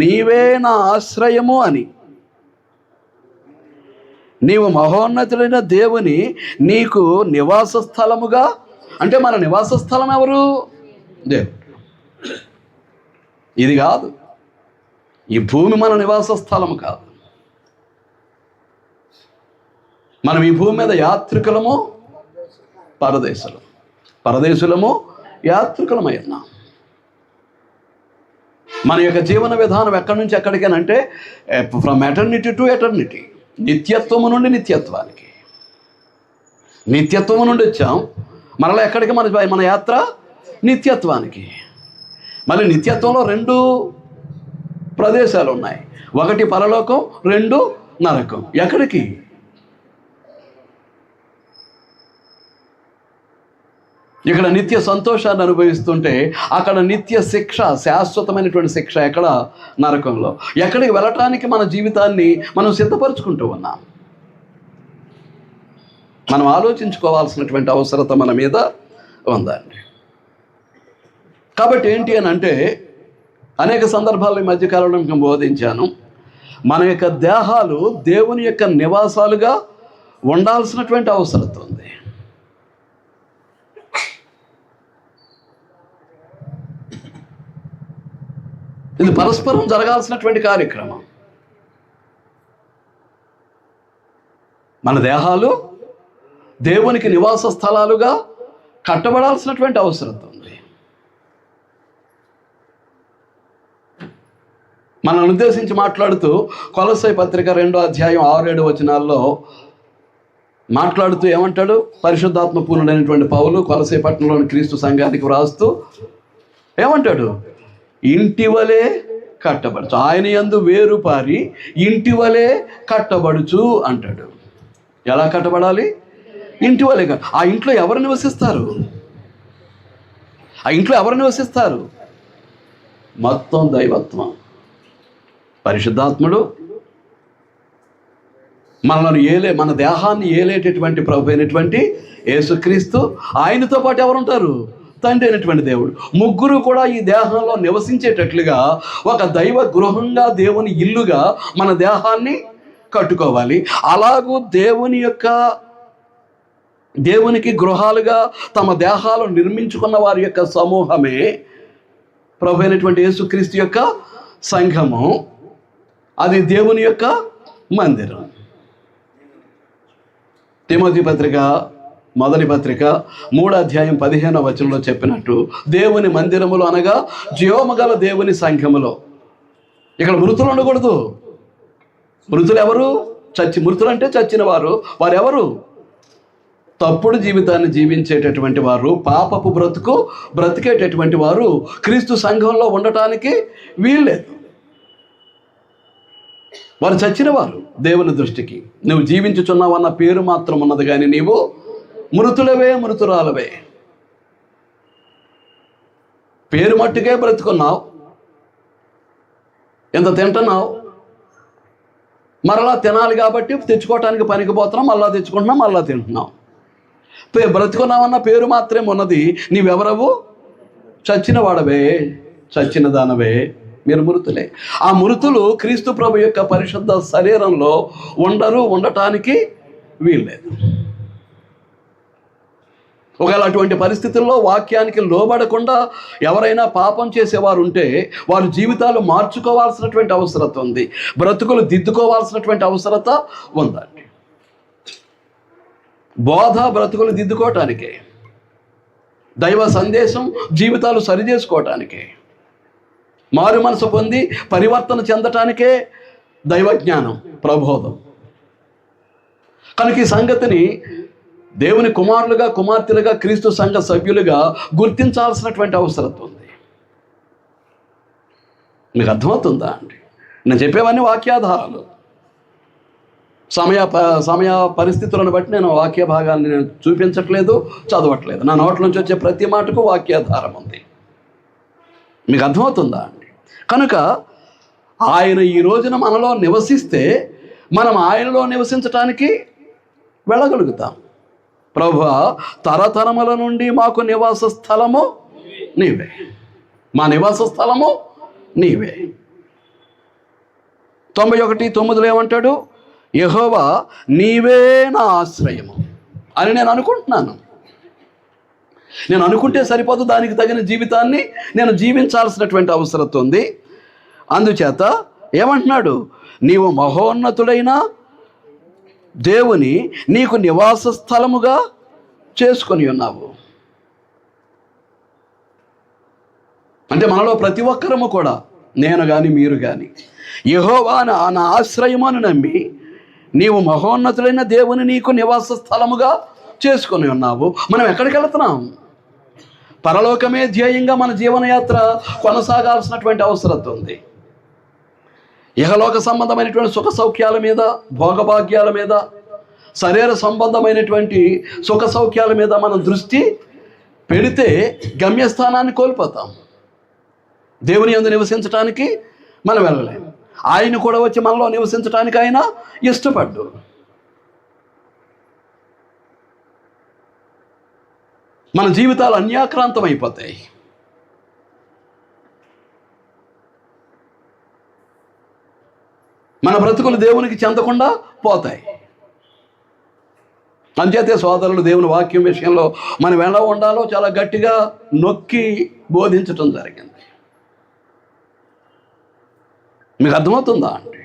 నీవే నా ఆశ్రయము అని నీవు మహోన్నతులైన దేవుని నీకు నివాస స్థలముగా. అంటే మన నివాస స్థలం ఎవరు? దేవుడు. ఇది కాదు, ఈ భూమి మన నివాస స్థలము కాదు. మనం ఈ భూమి మీద యాత్రికులము, పరదేశులము, యాత్రికులమై ఉన్నాం. మన యొక్క జీవన విధానం ఎక్కడి నుంచి ఎక్కడికేనంటే ఫ్రమ్ ఎటర్నిటీ టు ఎటర్నిటీ, నిత్యత్వము నుండి నిత్యత్వానికి. నిత్యత్వము నుండి వచ్చాం, మరలా ఎక్కడికి మన యాత్ర నిత్యత్వానికి. మళ్ళీ నిత్యత్వంలో 2 ప్రదేశాలు ఉన్నాయి, 1 పరలోకం, 2 నరకం. ఎక్కడికి? ఇక్కడ నిత్య సంతోషాన్ని అనుభవిస్తుంటే అక్కడ నిత్య శిక్ష, శాశ్వతమైనటువంటి శిక్ష ఎక్కడ? నరకంలో. ఎక్కడికి వెళ్ళటానికి మన జీవితాన్ని మనం సిద్ధపరచుకుంటూ ఉన్నాం. మనం ఆలోచించుకోవాల్సినటువంటి అవసరత మన మీద ఉందండి. కాబట్టి ఏంటి అని అంటే, అనేక సందర్భాల్లో ఈ మధ్యకాలంలో నేను బోధించాను, మన యొక్క దేహాలు దేవుని యొక్క నివాసాలుగా ఉండాల్సినటువంటి అవసరత ఉంది. ఇది పరస్పరం జరగాల్సినటువంటి కార్యక్రమం. మన దేహాలు దేవునికి నివాస స్థలాలుగా కట్టబడాల్సినటువంటి అవసరం ఉంది. మనల్ని ఉద్దేశించి మాట్లాడుతూ కొలస్సై పత్రిక 2వ అధ్యాయం 6-7 వచనాల్లో మాట్లాడుతూ ఏమంటాడు? పరిశుద్ధాత్మ పూర్ణుడైనటువంటి పౌలు కొలస్సై పట్టణంలోని క్రీస్తు సంఘానికి వ్రాస్తూ ఏమంటాడు? ఇంటి వలె కట్టబడుచు, ఆయన యందు వేరు పారి ఇంటి వలె కట్టబడుచు అంటాడు. ఎలా కట్టబడాలి? ఇంటి వలె. ఆ ఇంట్లో ఎవరు నివసిస్తారు? ఆ ఇంట్లో ఎవరు నివసిస్తారు? మొత్తం దైవత్వం, పరిశుద్ధాత్ముడు మనల్ని మన దేహాన్ని ఏలేటటువంటి ప్రభు అయినటువంటి యేసుక్రీస్తు, ఆయనతో పాటు ఎవరుంటారు? తండ్రి అయినటువంటి దేవుడు. ముగ్గురు కూడా ఈ దేహంలో నివసించేటట్లుగా ఒక దైవ గృహంగా, దేవుని ఇల్లుగా మన దేహాన్ని కట్టుకోవాలి. అలాగూ దేవునికి గృహాలుగా తమ దేహాలు నిర్మించుకున్న వారి యొక్క సమూహమే ప్రభు అయినటువంటి యేసుక్రీస్తు యొక్క సంఘము. అది దేవుని యొక్క మందిరం. తిమోతి పత్రిక మొదటి పత్రిక 3వ అధ్యాయం 15వ వచనంలో చెప్పినట్టు, దేవుని మందిరములో అనగా జీవముగల దేవుని సంఘములో. ఇక్కడ మృతులు ఉండకూడదు. మృతులు ఎవరు? మృతులు అంటే చచ్చిన వారు. వారెవరు? తప్పుడు జీవితాన్ని జీవించేటటువంటి వారు, పాపపు బ్రతికేటటువంటి వారు క్రీస్తు సంఘంలో ఉండటానికి వీల్లేదు. వారు చచ్చినవారు దేవుని దృష్టికి. నువ్వు జీవించుచున్నావన్న పేరు మాత్రం ఉన్నది, కానీ నీవు మృతులవే, మృతురాలవే. పేరు మట్టుకే బ్రతుకున్నావు, ఎంత తింటున్నావు, మరలా తినాలి కాబట్టి తెచ్చుకోవటానికి పనికి పోతున్నాం, మళ్ళా తెచ్చుకుంటున్నాం, మళ్ళా తింటున్నాం. బ్రతుకున్నావన్న పేరు మాత్రమే ఉన్నది. నీవెవరవు? చచ్చిన వాడవే, చచ్చిన దానవే. మీరు మృతులే. ఆ మృతులు క్రీస్తు ప్రభు యొక్క పరిశుద్ధ శరీరంలో ఉండటానికి వీల్లేదు. ఒకవేళ అటువంటి పరిస్థితుల్లో వాక్యానికి లోబడకుండా ఎవరైనా పాపం చేసేవారు ఉంటే వారి జీవితాలు మార్చుకోవాల్సినటువంటి అవసరత ఉంది, బ్రతుకులు దిద్దుకోవాల్సినటువంటి అవసరత ఉందండి. బోధ బ్రతుకులు దిద్దుకోవటానికే, దైవ సందేశం జీవితాలు సరిచేసుకోవటానికే, మారు మనసు పొంది పరివర్తన చెందటానికే దైవజ్ఞానం, ప్రబోధం. కనుక ఈ సంగతిని దేవుని కుమారులుగా, కుమార్తెలుగా, క్రీస్తు సంఘ సభ్యులుగా గుర్తించాల్సినటువంటి అవసరం ఉంది. మీకు అర్థమవుతుందా అండి? నేను చెప్పేవన్నీ వాక్యాధారాలు. సమయ పరిస్థితులను బట్టి నేను వాక్య భాగాన్ని నేను చూపించట్లేదు, చదవట్లేదు. నా నోట్ల నుంచి వచ్చే ప్రతి మాటకు వాక్యాధారం ఉంది. మీకు అర్థమవుతుందా అండి? కనుక ఆయన ఈ రోజున మనలో నివసిస్తే మనం ఆయనలో నివసించటానికి వెళ్ళగలుగుతాం. ప్రభువా, తరతరముల నుండి మాకు నివాస స్థలము నీవే, మా నివాస స్థలము నీవే. 91:9 ఏమంటాడు? యెహోవా నీవే నా ఆశ్రయము అని నేను అనుకుంటున్నాను. నేను అనుకుంటే సరిపోదు, దానికి తగిన జీవితాన్ని నేను జీవించాల్సినటువంటి అవసరం ఉంది. అందుచేత ఏమంటున్నాడు? నీవు మహోన్నతుడైన దేవుని నీకు నివాస స్థలముగా చేసుకొని ఉన్నావు. అంటే మనలో ప్రతి ఒక్కరము కూడా నేను కానీ మీరు కానీ యెహోవా నా ఆశ్రయమును నమ్మి నీవు మహోన్నతుడైన దేవుని నీకు నివాస స్థలముగా చేసుకొని ఉన్నావు. మనం ఎక్కడికి వెళుతున్నాం? పరలోకమే ధ్యేయంగా మన జీవనయాత్ర కొనసాగాల్సినటువంటి అవసరం ఉంది. ఇహలోక సంబంధమైనటువంటి సుఖ సౌఖ్యాల మీద, భోగభాగ్యాల మీద, శరీర సంబంధమైనటువంటి సుఖ సౌఖ్యాల మీద మనం దృష్టి పెడితే గమ్యస్థానాన్ని కోల్పోతాం. దేవుని యందు నివసించడానికి మనం వెళ్ళలేము. ఆయన కూడా వచ్చి మనలో నివసించడానికి ఆయన ఇష్టపడ్డు. మన జీవితాలు అన్యాక్రాంతం అయిపోతాయి. మన బ్రతుకులు దేవునికి చెందకుండా పోతాయి. అంచేతే సోదరులు, దేవుని వాక్యం విషయంలో మనం ఎలా ఉండాలో చాలా గట్టిగా నొక్కి బోధించటం జరిగింది. మీకు అర్థమవుతుందా అండి?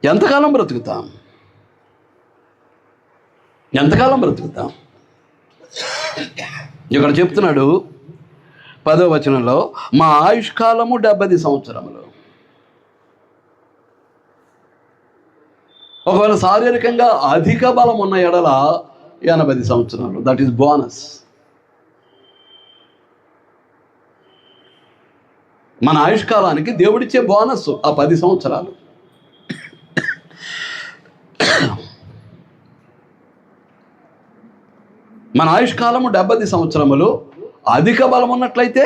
ఎంతకాలం బ్రతుకుతాం? ఎంతకాలం బ్రతుకుతాం? ఇక్కడ చెప్తున్నాడు 10వ వచనంలో, మా ఆయుష్కాలము 70 సంవత్సరములు. ఒకవేళ శారీరకంగా అధిక బలం ఉన్న ఎడల 80 సంవత్సరాలు. That is bonus. మన ఆయుష్కాలానికి దేవుడిచ్చే బోనస్ ఆ 10 సంవత్సరాలు. మన ఆయుష్కాలము 70 సంవత్సరములు, అధిక బలం ఉన్నట్లయితే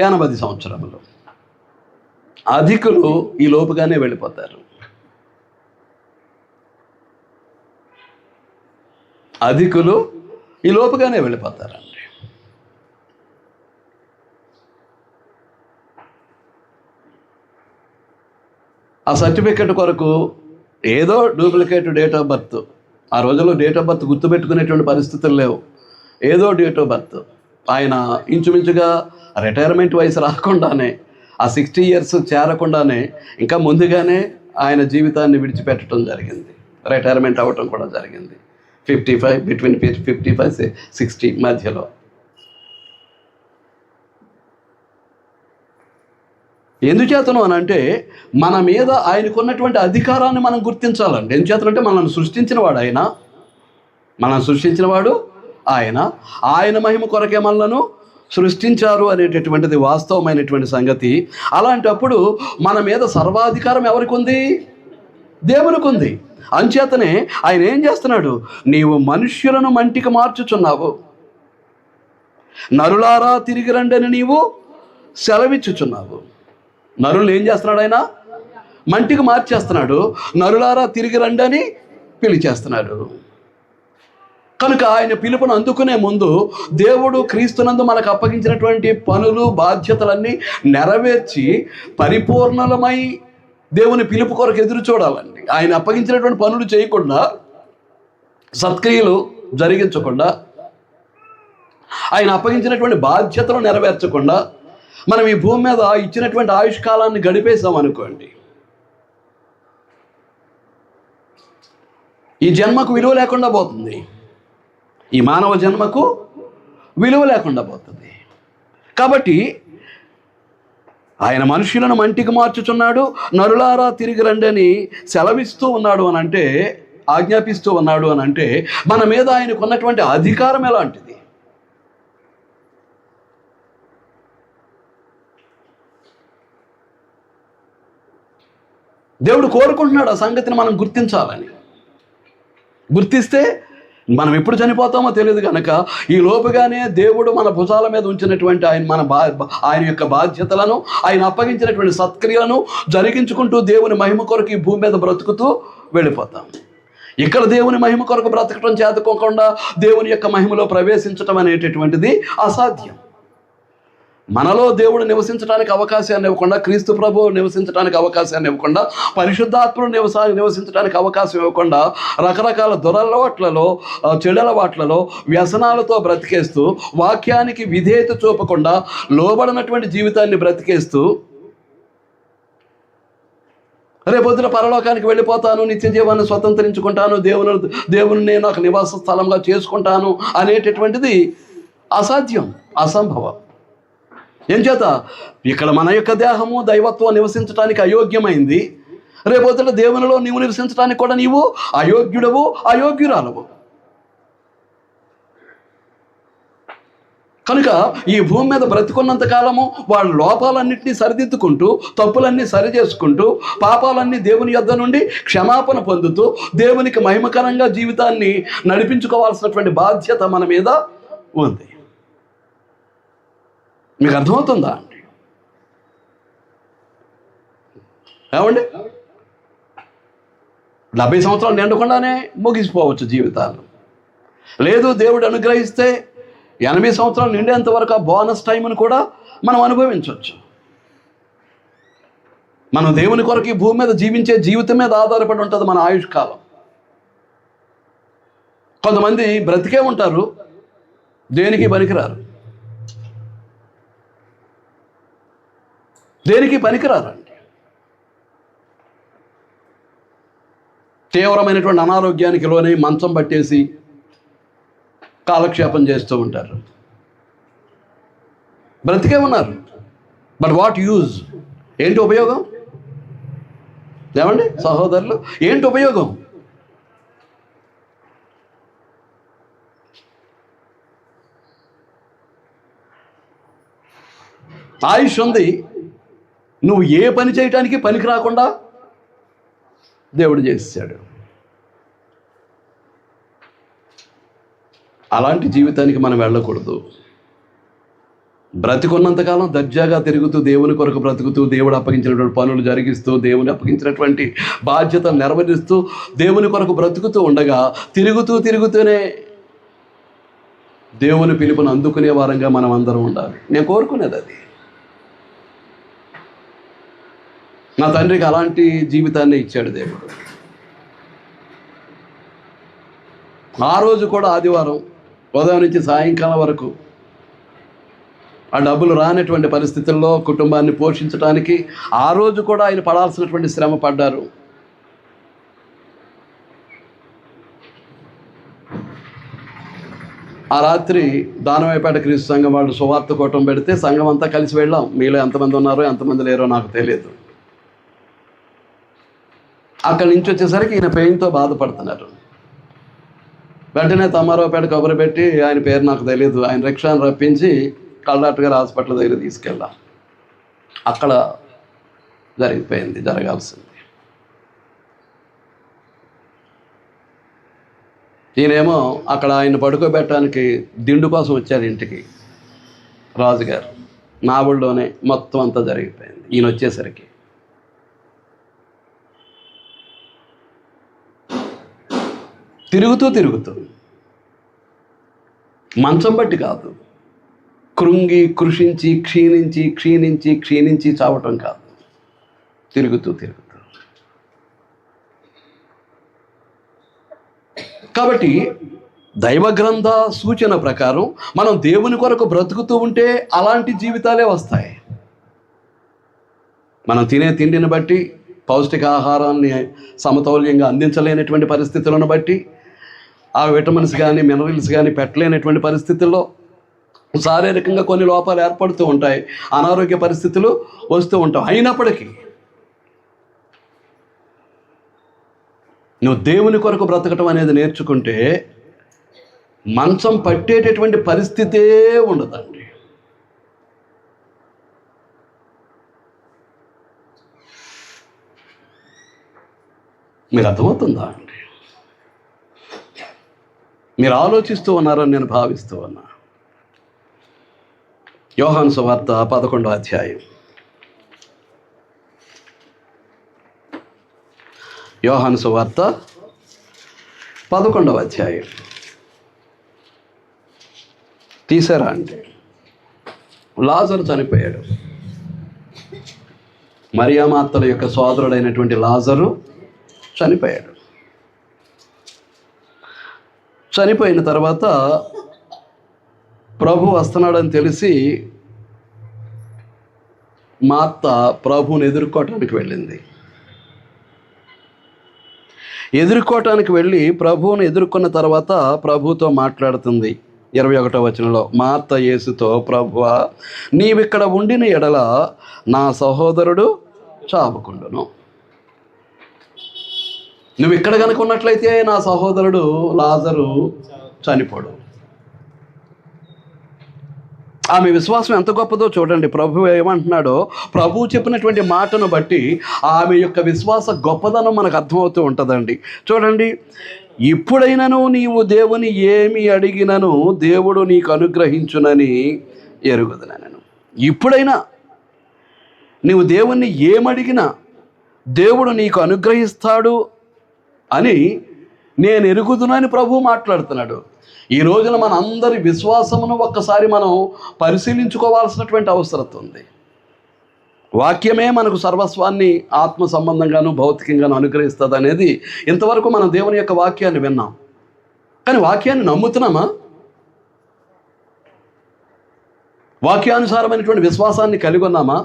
80 సంవత్సరములు. అధికులు ఈ లోపుగానే వెళ్ళిపోతారు. అధికులు ఈ లోపుగానే వెళ్ళిపోతారండి. ఆ సర్టిఫికెట్ కొరకు ఏదో డూప్లికేట్ డేట్ ఆఫ్ బర్త్, ఆ రోజుల్లో డేట్ ఆఫ్ బర్త్ గుర్తుపెట్టుకునేటువంటి పరిస్థితులు లేవు. ఏదో డేట్ ఆఫ్ బర్త్. ఆయన ఇంచుమించుగా రిటైర్మెంట్ వయసు రాకుండానే, ఆ 60 years చేరకుండానే ఇంకా ముందుగానే ఆయన జీవితాన్ని విడిచిపెట్టడం జరిగింది. రిటైర్మెంట్ అవ్వటం కూడా జరిగింది. 55, బిట్వీన్ 55-60 మధ్యలో. ఎందుచేతను అని అంటే మన మీద ఆయనకున్నటువంటి అధికారాన్ని మనం గుర్తించాలండి. ఎందుచేతనంటే మనల్ని సృష్టించిన వాడు ఆయన, మనల్ని సృష్టించిన వాడు ఆయన, ఆయన మహిమ కొరకే మనలను సృష్టించారు అనేటటువంటిది వాస్తవమైనటువంటి సంగతి. అలాంటప్పుడు మన మీద సర్వాధికారం ఎవరికి ఉంది? దేవునికి ఉంది. అంచేతనే ఆయన ఏం చేస్తున్నాడు? నీవు మనుష్యులను మంటికి మార్చుచున్నావు, నరులారా తిరిగి రండని నీవు సెలవిచ్చుచున్నావు. నరులు ఏం చేస్తున్నాడు? ఆయన మంటికి మార్చేస్తున్నాడు. నరులారా తిరిగి రండని పిలిచేస్తున్నాడు. కనుక ఆయన పిలుపును అందుకునే ముందు దేవుడు క్రీస్తునందు మనకు అప్పగించినటువంటి పనులు, బాధ్యతలన్నీ నెరవేర్చి పరిపూర్ణలమై దేవుని పిలుపు కొరకు ఎదురు చూడాలండి. ఆయన అప్పగించినటువంటి పనులు చేయకుండా, సత్క్రియలు జరిగించకుండా, ఆయన అప్పగించినటువంటి బాధ్యతలు నెరవేర్చకుండా మనం ఈ భూమి మీద ఇచ్చినటువంటి ఆయుష్కాలాన్ని గడిపేసాం అనుకోండి, ఈ జన్మకు విలువ లేకుండా పోతుంది. ఈ మానవ జన్మకు విలువ లేకుండా పోతుంది. కాబట్టి ఆయన మనుషులను మంటికి మార్చుచున్నాడు, నరులారా తిరిగి రండి అని సెలవిస్తూ ఉన్నాడు అని అంటే, ఆజ్ఞాపిస్తూ ఉన్నాడు అని అంటే మన మీద ఆయనకు ఉన్నటువంటి అధికారం ఎలాంటిది? దేవుడు కోరుకుంటున్నాడు ఆ సంగతిని మనం గుర్తించాలని. గుర్తిస్తే మనం ఎప్పుడు చనిపోతామో తెలియదు కనుక ఈ లోపుగానే దేవుడు మన భుజాల మీద ఉంచినటువంటి ఆయన యొక్క బాధ్యతలను, ఆయన అప్పగించినటువంటి సత్క్రియలను జరిగించుకుంటూ దేవుని మహిమ కొరకు ఈ భూమి మీద బ్రతుకుతూ వెళ్ళిపోతాం. ఇక్కడ దేవుని మహిమ కొరకు బ్రతకటం చేతకోకుండా దేవుని యొక్క మహిమలో ప్రవేశించటం అనేటటువంటిది అసాధ్యం. మనలో దేవుడు నివసించడానికి అవకాశాన్ని ఇవ్వకుండా, క్రీస్తు ప్రభువు నివసించడానికి అవకాశాన్ని ఇవ్వకుండా, పరిశుద్ధాత్ముడు నివసించడానికి అవకాశం ఇవ్వకుండా రకరకాల దురలవాట్లలో, చెడలవాట్లలో, వ్యసనాలతో బ్రతికేస్తూ, వాక్యానికి విధేయత చూపకుండా లోబడినటువంటి జీవితాన్ని బ్రతికేస్తూ రేపొద్దున పరలోకానికి వెళ్ళిపోతాను, నిత్య జీవాన్ని స్వతంత్రించుకుంటాను, దేవుని నేను నాకు నివాస స్థలంగా చేసుకుంటాను అనేటటువంటిది అసాధ్యం, అసంభవం. ఏం చేత ఇక్కడ మన యొక్క దేహము దైవత్వం నివసించడానికి అయోగ్యమైంది. రేపొద్దున దేవునిలో నీవు నివసించడానికి కూడా నీవు అయోగ్యుడవు, అయోగ్యురాలవు. కనుక ఈ భూమి మీద బ్రతికున్నంత కాలము వాళ్ళ లోపాలన్నింటినీ సరిదిద్దుకుంటూ, తప్పులన్నీ సరి చేసుకుంటూ, పాపాలన్నీ దేవుని యొద్ద నుండి క్షమాపణ పొందుతూ దేవునికి మహిమకరంగా జీవితాన్ని నడిపించుకోవాల్సినటువంటి బాధ్యత మన మీద ఉంది. మీకు అర్థమవుతుందా అండి? ఏమండి, 70 సంవత్సరాలు నిండకుండానే ముగిసిపోవచ్చు జీవితాలు. లేదు, దేవుడు అనుగ్రహిస్తే 80 సంవత్సరాలు నిండేంత వరకు ఆ బోనస్ టైంను కూడా మనం అనుభవించవచ్చు. మనం దేవుని కొరకు ఈ భూమి మీద జీవించే జీవితం మీద ఆధారపడి ఉంటుంది మన ఆయుష్కాలం. కొంతమంది బ్రతికే ఉంటారు, దేనికి పనికిరారు. దేనికి పనికిరారండి. తీవ్రమైనటువంటి అనారోగ్యానికి లోనై మంచం పట్టేసి కాలక్షేపం చేస్తూ ఉంటారు. బ్రతికే ఉన్నారు, బట్ వాట్ యూజ్? ఏంటి ఉపయోగం? ఏమండి సహోదరులు, ఏంటి ఉపయోగం? ఆయుష్ ఉంది, నువ్వు ఏ పని చేయటానికి పనికి రాకుండా దేవుడు చేశాడు. అలాంటి జీవితానికి మనం వెళ్ళకూడదు. బ్రతికున్నంతకాలం దర్జాగా తిరుగుతూ, దేవుని కొరకు బ్రతుకుతూ, దేవుడు అప్పగించినటువంటి పనులు జరిగిస్తూ, దేవుని అప్పగించినటువంటి బాధ్యతలు నెరవేరుస్తూ, దేవుని కొరకు బ్రతుకుతూ ఉండగా తిరుగుతూనే దేవుని పిలుపును అందుకునే వారంగా మనం అందరం ఉండాలి. నేను కోరుకునేది అది. నా తండ్రికి అలాంటి జీవితాన్ని ఇచ్చాడు దేవుడు. ఆ రోజు కూడా ఆదివారం ఉదయం నుంచి సాయంకాలం వరకు ఆ డబ్బులు రానటువంటి పరిస్థితుల్లో కుటుంబాన్ని పోషించడానికి ఆ రోజు కూడా ఆయన పడాల్సినటువంటి శ్రమ పడ్డారు. ఆ రాత్రి దానమైపేట క్రీస్తు సంఘం వాళ్ళు సువార్త కూటం పెడితే సంఘం అంతా కలిసి వెళ్ళాం. మీలో ఎంతమంది ఉన్నారో ఎంతమంది లేరో నాకు తెలియదు. అక్కడి నుంచి వచ్చేసరికి ఈయన పెయిన్తో బాధపడుతున్నారు. వెంటనే తమ్మారావుపేట కబురు పెట్టి, ఆయన పేరు నాకు తెలియదు, ఆయన రిక్షాను రప్పించి కల్లాట్ గారి హాస్పిటల్ దగ్గర తీసుకెళ్ళాం. అక్కడ జరిగిపోయింది జరగాల్సింది. ఈయనేమో అక్కడ ఆయన పడుకోబెట్టడానికి దిండు కోసం వచ్చారు ఇంటికి రాజుగారు. నా ఊళ్ళోనే మొత్తం అంతా జరిగిపోయింది. ఈయన వచ్చేసరికి తిరుగుతూ మంచం బట్టి కాదు, కృంగి కృషించి క్షీణించి చావటం కాదు, తిరుగుతూ. కాబట్టి దైవ గ్రంథ సూచన ప్రకారం మనం దేవుని కొరకు బ్రతుకుతూ ఉంటే అలాంటి జీవితాలే వస్తాయి. మనం తినే తిండిని బట్టి, పౌష్టికాహారాన్ని సమతౌల్యంగా అందించలేనటువంటి పరిస్థితులను బట్టి, ఆ విటమిన్స్ కానీ మినరల్స్ కానీ పెట్టలేనటువంటి పరిస్థితుల్లో శారీరకంగా కొన్ని లోపాలు ఏర్పడుతూ ఉంటాయి, అనారోగ్య పరిస్థితులు వస్తూ ఉంటాయి. అయినప్పటికీ నువ్వు దేవుని కొరకు బ్రతకటం అనేది నేర్చుకుంటే మంచం పట్టేటటువంటి పరిస్థితే ఉండదండి. మీకు అర్థమవుతుందా అండి? మీరు ఆలోచిస్తూ ఉన్నారని నేను భావిస్తూ ఉన్నా. యోహాను సువార్త 11వ అధ్యాయం. యోహాను సువార్త 11వ అధ్యాయం తీసారా అండి? లాజరు చనిపోయాడు. మరియామార్తల యొక్క సోదరుడైనటువంటి లాజరు చనిపోయాడు. చనిపోయిన తర్వాత ప్రభు వస్తున్నాడని తెలిసి మార్త ప్రభువుని ఎదుర్కోవటానికి వెళ్ళింది. ఎదుర్కోవటానికి వెళ్ళి ప్రభువుని ఎదుర్కొన్న తర్వాత ప్రభువుతో మాట్లాడుతుంది. 21వ వచనంలో మార్త యేసుతో, ప్రభువా, నీవిక్కడ ఉండిన ఎడల నా సహోదరుడు చావకుండును. నువ్వు ఇక్కడ కనుక ఉన్నట్లయితే నా సహోదరుడు లాజరు చనిపోడు. ఆమె విశ్వాసం ఎంత గొప్పదో చూడండి. ప్రభు ఏమంటున్నాడో, ప్రభువు చెప్పినటువంటి మాటను బట్టి ఆమె యొక్క విశ్వాస గొప్పదనం మనకు అర్థమవుతూ ఉంటుందండి. చూడండి, ఇప్పుడైనను నీవు దేవుని ఏమి అడిగినను దేవుడు నీకు అనుగ్రహించునని ఎరుగుదునను. ఇప్పుడైనా నీవు దేవుణ్ణి ఏమడిగినా దేవుడు నీకు అనుగ్రహిస్తాడు అని నేను ఎరుగుదునని ప్రభువు మాట్లాడుతున్నాడు. ఈ రోజున మన అందరి విశ్వాసమును ఒక్కసారి మనం పరిశీలించుకోవాల్సినటువంటి అవసరం ఉంది. వాక్యమే మనకు సర్వస్వాన్ని ఆత్మ సంబంధంగాను భౌతికంగాను అనుగ్రహిస్తుంది అనేది ఇంతవరకు మనం దేవుని యొక్క వాక్యాన్ని విన్నాం. కానీ వాక్యాన్ని నమ్ముతున్నామా? వాక్యానుసారమైనటువంటి విశ్వాసాన్ని కలిగి ఉన్నామా?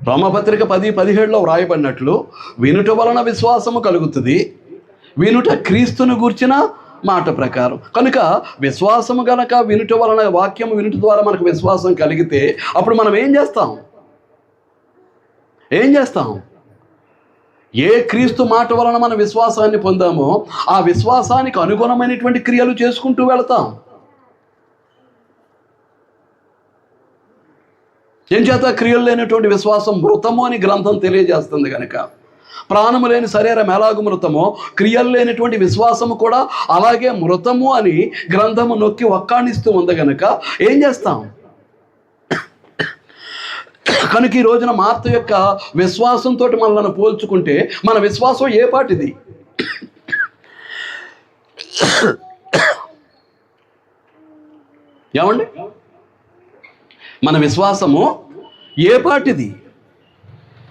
రోమపత్రిక 10:17 వ్రాయబడినట్లు, వినుట వలన విశ్వాసము కలుగుతుంది, వినుట క్రీస్తును గూర్చిన మాట ప్రకారం. కనుక విశ్వాసము గనక వినుట వలన, వాక్యము వినుట ద్వారా మనకు విశ్వాసం కలిగితే అప్పుడు మనం ఏం చేస్తాం? ఏ క్రీస్తు మాట వలన మన విశ్వాసాన్ని పొందామో ఆ విశ్వాసానికి అనుగుణమైనటువంటి క్రియలు చేసుకుంటూ వెళతాం. ఏం చేత? క్రియలు లేనటువంటి విశ్వాసం మృతము అని గ్రంథం తెలియజేస్తుంది కనుక. ప్రాణము లేని శరీరం ఎలాగూ మృతమో, క్రియలు లేనటువంటి విశ్వాసము కూడా అలాగే మృతము అని గ్రంథము నొక్కి ఒక్కాణిస్తూ ఉంది కనుక ఏం చేస్తాం? కనుక ఈ రోజున మార్త యొక్క విశ్వాసంతో మనల్ని పోల్చుకుంటే మన విశ్వాసం ఏ పాటిది? ఏమండి, మన విశ్వాసము ఏ పాటిది?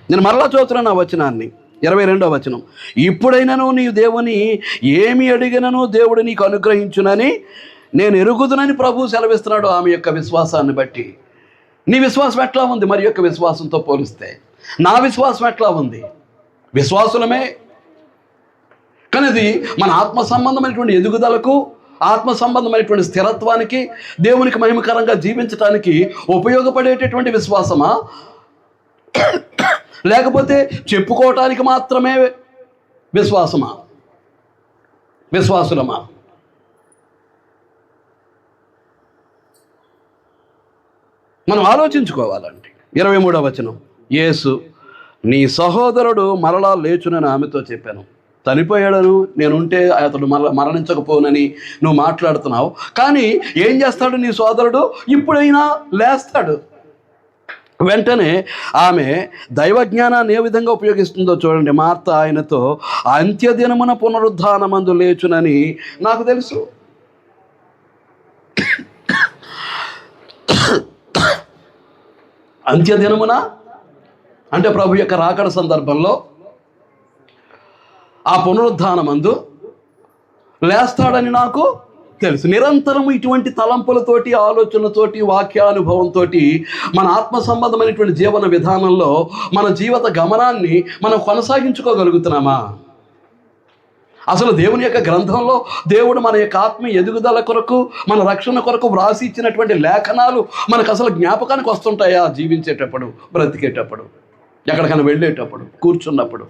నేను మరలా చూస్తున్నాను ఆ వచనాన్ని, 22వ వచనం. ఇప్పుడైనను నీవు దేవుని ఏమి అడిగినను దేవుడు నీకు అనుగ్రహించునని నేను ఎరుగుదునని ప్రభువు సెలవిస్తున్నాడు. ఆమె యొక్క విశ్వాసాన్ని బట్టి నీ విశ్వాసం ఎట్లా ఉంది మరి యొక్క విశ్వాసంతో పోలిస్తే? నా విశ్వాసం ఎట్లా ఉంది? విశ్వాసులమే. కానీ ఇది మన ఆత్మ సంబంధమైనటువంటి ఎదుగుదలకు, ఆత్మ సంబంధమైనటువంటి స్థిరత్వానికి, దేవునికి మహిమకరంగా జీవించడానికి ఉపయోగపడేటటువంటి విశ్వాసమా, లేకపోతే చెప్పుకోవటానికి మాత్రమే విశ్వాసులమా? మనం ఆలోచించుకోవాలండి. 23వ వచనం, యేసు, నీ సహోదరుడు మరలా లేచునని ఆమెతో చెప్పాను. చనిపోయాడను, నేనుంటే అతడు మరణించకపోనని నువ్వు మాట్లాడుతున్నావు. కానీ ఏం చేస్తాడు నీ సోదరుడు? ఇప్పుడైనా లేస్తాడు. వెంటనే ఆమె దైవజ్ఞానాన్ని ఏ విధంగా ఉపయోగిస్తుందో చూడండి. మార్త ఆయనతో, అంత్యదినమున పునరుద్ధానమందు లేచునని నాకు తెలుసు. అంత్యదినమున అంటే ప్రభు యొక్క రాకడ సందర్భంలో ఆ పునరుద్ధానమందు లేస్తాడని నాకు తెలుసు. నిరంతరం ఇటువంటి తలంపులతోటి, ఆలోచనలతోటి, వాక్యానుభవంతో మన ఆత్మ సంబంధమైనటువంటి జీవన విధానంలో మన జీవిత గమనాన్ని మనం కొనసాగించుకోగలుగుతున్నామా? అసలు దేవుని యొక్క గ్రంథంలో దేవుడు మన యొక్క ఆత్మ ఎదుగుదల కొరకు, మన రక్షణ కొరకు వ్రాసి ఇచ్చినటువంటి లేఖనాలు మనకు అసలు జ్ఞాపకానికి వస్తుంటాయా? జీవించేటప్పుడు, బ్రతికేటప్పుడు, ఎక్కడికైనా వెళ్ళేటప్పుడు, కూర్చున్నప్పుడు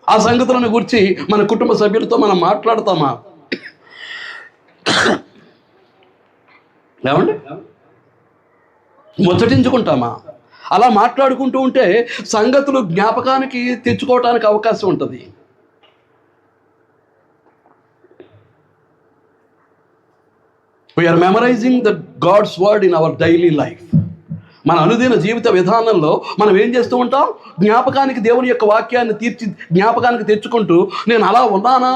ఆ సంగతులను గురించి మన కుటుంబ సభ్యులతో మనం మాట్లాడతామా? ఏమండి, ముచ్చటించుకుంటామా? అలా మాట్లాడుకుంటూ ఉంటే సంగతులు జ్ఞాపకానికి తెచ్చుకోవటానికి అవకాశం ఉంటుంది. We are memorizing the God's word in our daily life. మన అనుదిన జీవిత విధానంలో మనం ఏం చేస్తూ ఉంటాం? జ్ఞాపకానికి దేవుని యొక్క వాక్యాన్ని జ్ఞాపకానికి తెచ్చుకుంటూ నేను అలా ఉన్నానా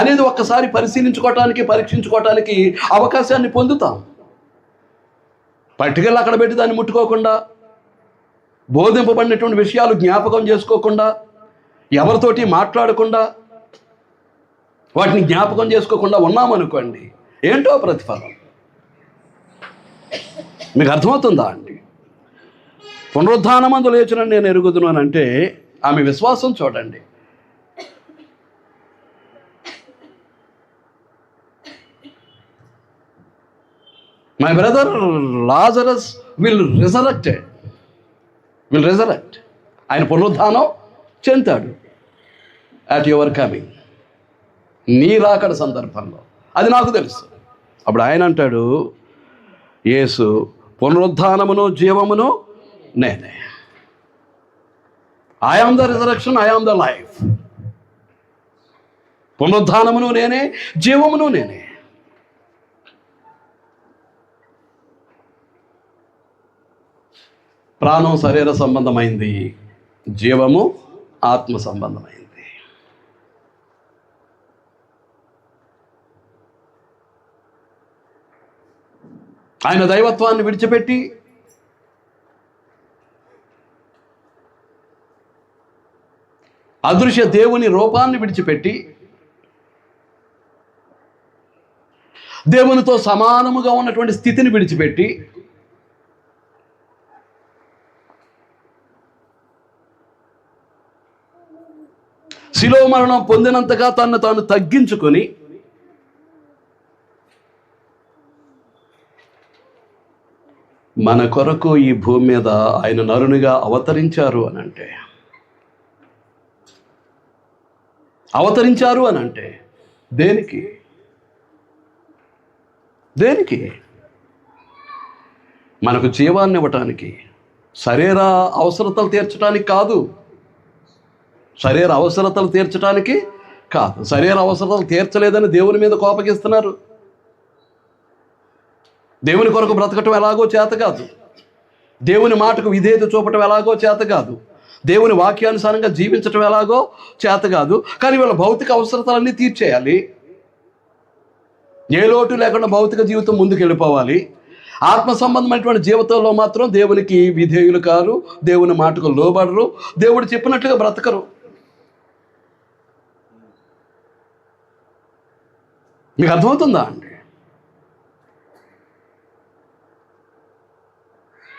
అనేది ఒక్కసారి పరిశీలించుకోవటానికి, పరీక్షించుకోవటానికి అవకాశాన్ని పొందుతాం. పట్టుకెళ్ళి అక్కడ పెట్టి దాన్ని ముట్టుకోకుండా, బోధింపబడినటువంటి విషయాలు జ్ఞాపకం చేసుకోకుండా, ఎవరితోటి మాట్లాడకుండా, వాటిని జ్ఞాపకం చేసుకోకుండా ఉన్నామనుకోండి, ఏంటో ప్రతిఫలం. మీకు అర్థమవుతుందా అండి? పునరుద్ధానమందు లేచునని నేను ఎరుగుదును అంటే ఆమె విశ్వాసం చూడండి. My brother Lazarus will resurrect. ఆయన పునరుద్ధానం చెందుతాడు అట్ యువర్ కమింగ్, నీ రాకడ సందర్భంలో. అది నాకు తెలుసు. అప్పుడు ఆయన అంటాడు, యేసు పునరుద్ధానమును జీవమును నేనే. I am the resurrection, I am the life. పునరుద్ధానమును నేనే, జీవమును నేనే. ప్రాణం శరీర సంబంధమైంది, జీవము ఆత్మ సంబంధమైంది. ఆయన దైవత్వాన్ని విడిచిపెట్టి అదృశ్య దేవుని రూపాన్ని విడిచిపెట్టి దేవునితో సమానముగా ఉన్నటువంటి స్థితిని విడిచిపెట్టి శిలువ మరణం పొందినంతగా తను తాను తగ్గించుకొని మన కొరకు ఈ భూమి మీద ఆయన నరునిగా అవతరించారు అనంటే దేనికి? మనకు జీవాన్ని ఇవ్వటానికి, శరీర అవసరతలు తీర్చడానికి కాదు. శరీర అవసరతలు తీర్చలేదని దేవుని మీద కోపగిస్తున్నారు. దేవుని కొరకు బ్రతకటం ఎలాగో చేత కాదు, దేవుని మాటకు విధేయత చూపటం ఎలాగో చేత కాదు, దేవుని వాక్యానుసారంగా జీవించటం ఎలాగో చేత కాదు. కానీ వీళ్ళ భౌతిక అవసరతలన్నీ తీర్చేయాలి. ఏ లోటు లేకుండా భౌతిక జీవితం ముందుకు వెళ్ళిపోవాలి. ఆత్మ సంబంధమైనటువంటి జీవితంలో మాత్రం దేవునికి విధేయులు కారు, దేవుని మాటకు లోబడరు, దేవుడు చెప్పినట్లుగా బ్రతకరు. మీకు అర్థమవుతుందా అండి?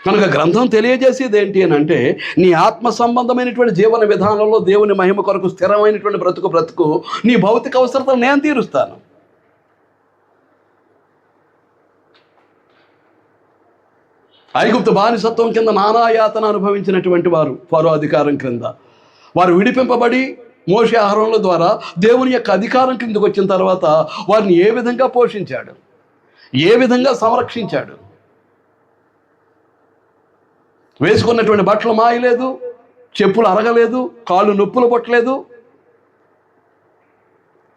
కనుక గ్రంథం తెలియజేసేది ఏంటి అని అంటే, నీ ఆత్మ సంబంధమైనటువంటి జీవన విధానంలో దేవుని మహిమ కొరకు స్థిరమైనటువంటి బ్రతుకు, నీ భౌతిక అవసరతలు నేను తీరుస్తాను. ఐగుప్తు బానిసత్వం కింద నానాయాతన అనుభవించినటువంటి వారు, ఫరో అధికారం క్రింద వారు విడిపింపబడి మోషే ఆహారంల ద్వారా దేవుని యొక్క అధికారం కిందకు వచ్చిన తర్వాత వారిని ఏ విధంగా పోషించాడు, ఏ విధంగా సంరక్షించాడు. వేసుకున్నటువంటి బట్టలు మాయలేదు, చెప్పులు అరగలేదు, కాళ్ళు నొప్పులు పట్టలేదు.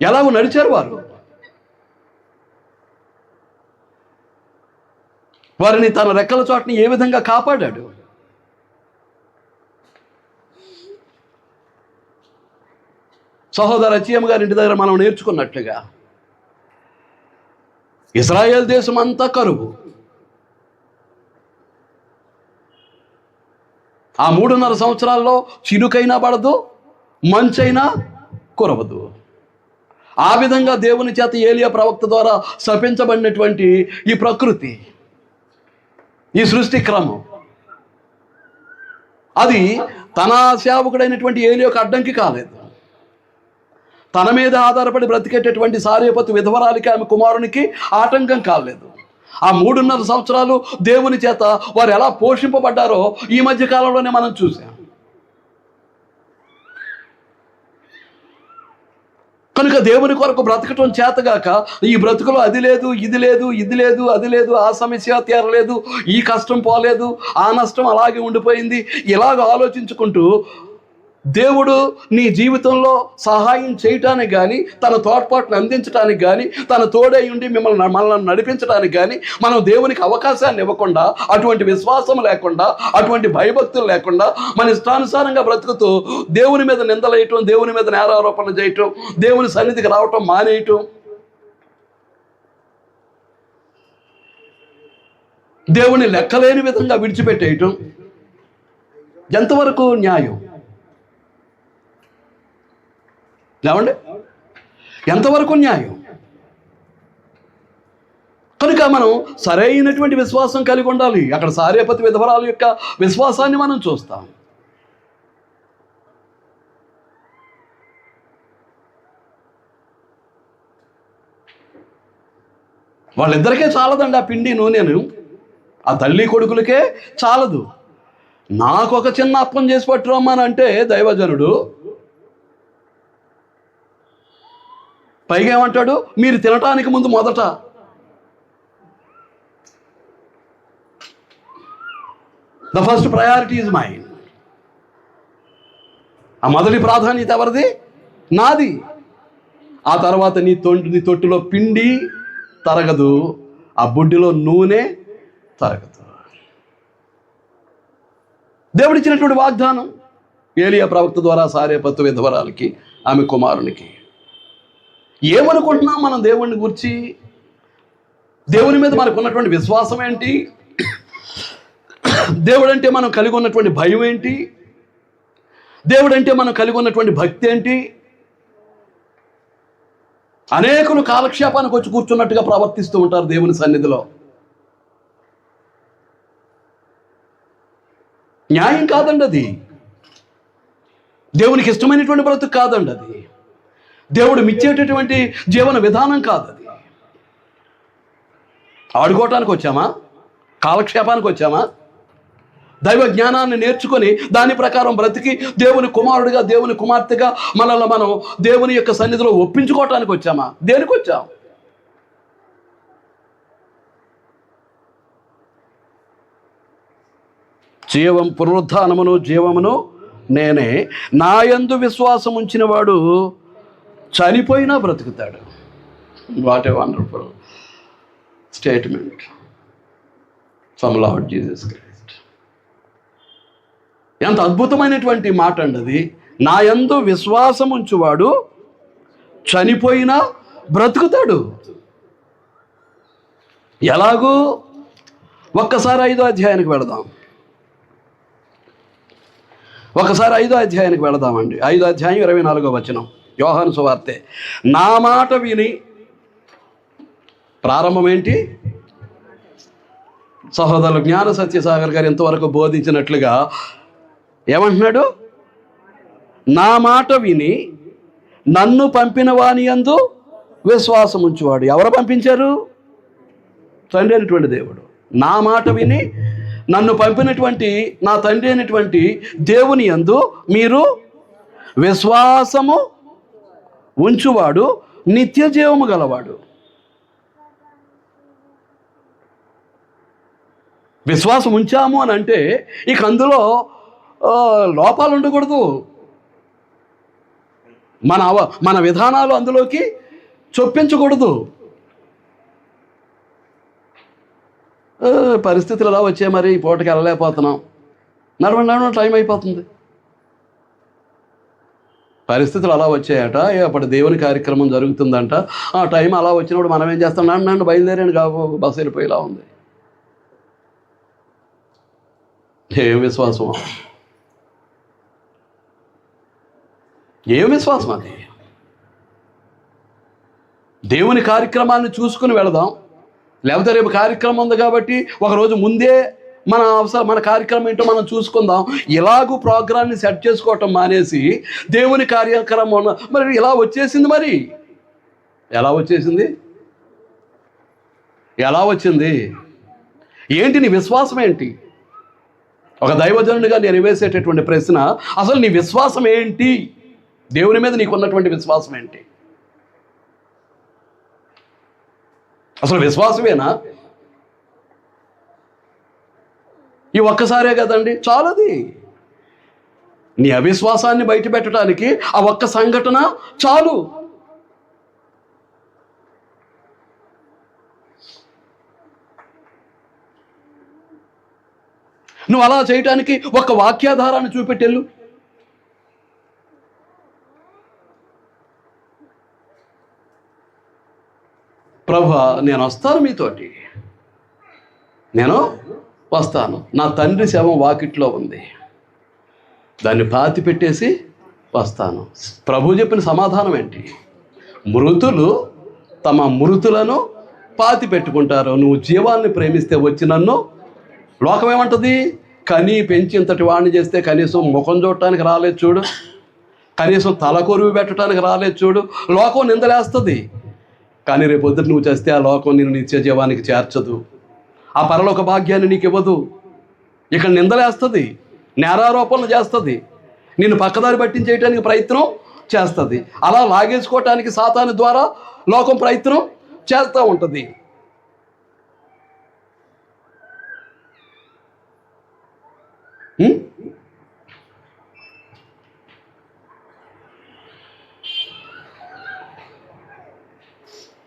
ఎలాగో నడిచారు వారు. వారిని తన రెక్కల చోటని ఏ విధంగా కాపాడాడు. సహోదర అచ్చియమ్మ గారి ఇంటి దగ్గర మనం నేర్చుకున్నట్లుగా ఇశ్రాయేల్ దేశం అంతా కరువు. ఆ 3.5 సంవత్సరాల్లో చినుకైనా పడదు, మంచైనా కురవదు. ఆ విధంగా దేవుని చేత ఏలియా ప్రవక్త ద్వారా శపించబడినటువంటి ఈ ప్రకృతి, ఈ సృష్టి క్రమం, అది తన సేవకుడైనటువంటి ఏలియాకు అడ్డంకి కాలేదు. తన మీద ఆధారపడి బ్రతికేటటువంటి సారేపతు విధవరాలికి, ఆమె కుమారునికి ఆటంకం కాలేదు. ఆ 3.5 సంవత్సరాలు దేవుని చేత వారు ఎలా పోషింపబడ్డారో ఈ మధ్య కాలంలోనే మనం చూసాం. కనుక దేవుని కొరకు బ్రతకటం చేతగాక ఈ బ్రతుకులో అది లేదు, ఇది లేదు, ఇది లేదు, అది లేదు, ఆ సమస్య తీరలేదు, ఈ కష్టం పోలేదు, ఆ నష్టం అలాగే ఉండిపోయింది, ఇలాగ ఆలోచించుకుంటూ దేవుడు నీ జీవితంలో సహాయం చేయటానికి కానీ, తన తోడ్పాటును అందించడానికి కానీ, తన తోడై ఉండి మనల్ని నడిపించడానికి కానీ మనం దేవునికి అవకాశాన్ని ఇవ్వకుండా, అటువంటి విశ్వాసం లేకుండా, అటువంటి భయభక్తులు లేకుండా మన ఇష్టానుసారంగా బ్రతుకుతూ దేవుని మీద నిందలేయటం, దేవుని మీద నేరారోపణలు చేయటం, దేవుని సన్నిధికి రావటం మానేయటం, దేవుని లెక్కలేని విధంగా విడిచిపెట్టేయటం ఎంతవరకు న్యాయం? లేవండి, ఎంతవరకు న్యాయం? కనుక మనం సరైనటువంటి విశ్వాసం కలిగి ఉండాలి. అక్కడ సారేపతి విధవరాల యొక్క విశ్వాసాన్ని మనం చూస్తాం. వాళ్ళిద్దరికే చాలదండి ఆ పిండి నూనెను, ఆ తల్లి కొడుకులకే చాలదు. నాకు ఒక చిన్న అప్పం చేసి పట్టురమ్మనంటే దైవజనుడు పైగా ఏమంటాడు, మీరు తినటానికి ముందు మొదట the first priority is mine. ఆ మొదటి ప్రాధాన్యత ఎవరిది? నాది. ఆ తర్వాత నీ తొట్టులో పిండి తరగదు, ఆ బుడ్డిలో నూనె తరగదు. దేవుడిచ్చినటువంటి వాగ్దానం ఏలియా ప్రవక్త ద్వారా సారేపత్తు విధవరాలకి, ఆమె కుమారునికి. ఏమనుకుంటున్నాం మనం దేవుడిని గురించి? దేవుని మీద మనకు ఉన్నటువంటి విశ్వాసం ఏంటి? దేవుడంటే మనం కలిగి ఉన్నటువంటి భయం ఏంటి? దేవుడంటే మనం కలిగి ఉన్నటువంటి భక్తి ఏంటి? అనేకులు కాలక్షేపానికి వచ్చి కూర్చున్నట్టుగా ప్రవర్తిస్తూ ఉంటారు దేవుని సన్నిధిలో. న్యాయం కాదండి అది. దేవునికి ఇష్టమైనటువంటి బ్రతుకు కాదండి అది. దేవుడు మిచ్చేటటువంటి జీవన విధానం కాదు అది. ఆడుకోవటానికి వచ్చామా? కాలక్షేపానికి వచ్చామా? దైవ జ్ఞానాన్ని నేర్చుకొని దాని ప్రకారం బ్రతికి దేవుని కుమారుడిగా, దేవుని కుమార్తెగా మనల్ని మనం దేవుని యొక్క సన్నిధిలో ఒప్పించుకోవటానికి వచ్చామా? దేనికి వచ్చాం? పునరుద్ధానమును జీవమును నేనే, నా యందు విశ్వాసం ఉంచిన వాడు చనిపోయినా బ్రతుకుతాడు. What a wonderful statement from Lord Jesus Christ. ఎంత అద్భుతమైనటువంటి మాట అండి అది. నా యందు విశ్వాసం ఉంచువాడు చనిపోయినా బ్రతుకుతాడు. ఎలాగూ? ఒక్కసారి 5వ అధ్యాయానికి వెళదాం. ఒకసారి 5వ అధ్యాయానికి వెళదామండి. 5వ అధ్యాయం 24వ వచనం, యోహాను సువార్తే. నా మాట విని, ప్రారంభం ఏంటి? సహోదరులు జ్ఞాన సత్యసాగర్ గారు ఇంతవరకు బోధించినట్లుగా ఏమంటున్నాడు? నా మాట విని నన్ను పంపిన వాని యందు విశ్వాసం ఉంచువాడు. ఎవరు పంపించారు? తండ్రి అయినటువంటి దేవుడు. నా మాట విని నన్ను పంపినటువంటి నా తండ్రి అయినటువంటి దేవుని యందు మీరు విశ్వాసము ఉంచువాడు నిత్య జీవము గలవాడు. విశ్వాసం ఉంచాము అని అంటే ఇక అందులో లోపాలు ఉండకూడదు. మన విధానాలు అందులోకి చొప్పించకూడదు. పరిస్థితులు ఎలా వచ్చాయి మరి, ఈ పూటకి వెళ్ళలేకపోతున్నాం, నడవండి టైం అయిపోతుంది. పరిస్థితులు అలా వచ్చాయట, అప్పుడు దేవుని కార్యక్రమం జరుగుతుందంట. ఆ టైం అలా వచ్చినప్పుడు మనం ఏం చేస్తాం? నన్ను బయలుదేరాను బస్సు వెళ్ళిపోయేలా ఉంది. ఏం విశ్వాసం? ఏం విశ్వాసం అది? దేవుని కార్యక్రమాన్ని చూసుకుని వెళదాం. లేకపోతే రేపు కార్యక్రమం ఉంది కాబట్టి ఒకరోజు ముందే మన కార్యక్రమం ఏంటో మనం చూసుకుందాం. ఇలాగూ ప్రోగ్రాన్ని సెట్ చేసుకోవటం మానేసి దేవుని కార్యక్రమం మరి ఇలా వచ్చేసింది. మరి ఎలా వచ్చేసింది? ఎలా వచ్చింది? ఏంటి నీ విశ్వాసం ఏంటి? ఒక దైవజనుడిగా నేను వేసేటటువంటి ప్రశ్న, అసలు నీ విశ్వాసం ఏంటి? దేవుని మీద నీకున్నటువంటి విశ్వాసం ఏంటి? అసలు విశ్వాసమేనా? ఈ ఒక్కసారే కదండి చాలది. నీ అవిశ్వాసాన్ని బయట పెట్టడానికి ఆ ఒక్క సంఘటన చాలు. నువ్వు అలా చేయటానికి ఒక వాక్యాధారాన్ని చూపెట్టెళ్ళు. ప్రభువా, నేను వస్తాను, మీతోటి నేను వస్తాను. నా తండ్రి శవం వాకిట్లో ఉంది, దాన్ని పాతి పెట్టేసి వస్తాను. ప్రభు చెప్పిన సమాధానం ఏంటి? మృతులు తమ మృతులను పాతి పెట్టుకుంటారు, నువ్వు జీవాన్ని ప్రేమిస్తే వచ్చి నన్ను. లోకం ఏమంటుంది? కని పెంచి ఇంతటి వాడిని చేస్తే కనీసం ముఖం చూడటానికి రాలేదు చూడు, కనీసం తల కొరువు పెట్టడానికి రాలేదు చూడు. లోకం నిందలేస్తుంది. కానీ రేపు పొద్దుట నువ్వు చేస్తే ఆ లోకం నేను నిత్య జీవానికి చేర్చదు, ఆ పరలోక భాగ్యాన్ని నీకు ఇవ్వదు. ఇక్కడ నిందలేస్తుంది, నేరారోపణలు చేస్తుంది, నిన్ను పక్కదారి పట్టించేయడానికి ప్రయత్నం చేస్తుంది. అలా లాగేసుకోవటానికి సాతాను ద్వారా లోకం ప్రయత్నం చేస్తూ ఉంటుంది.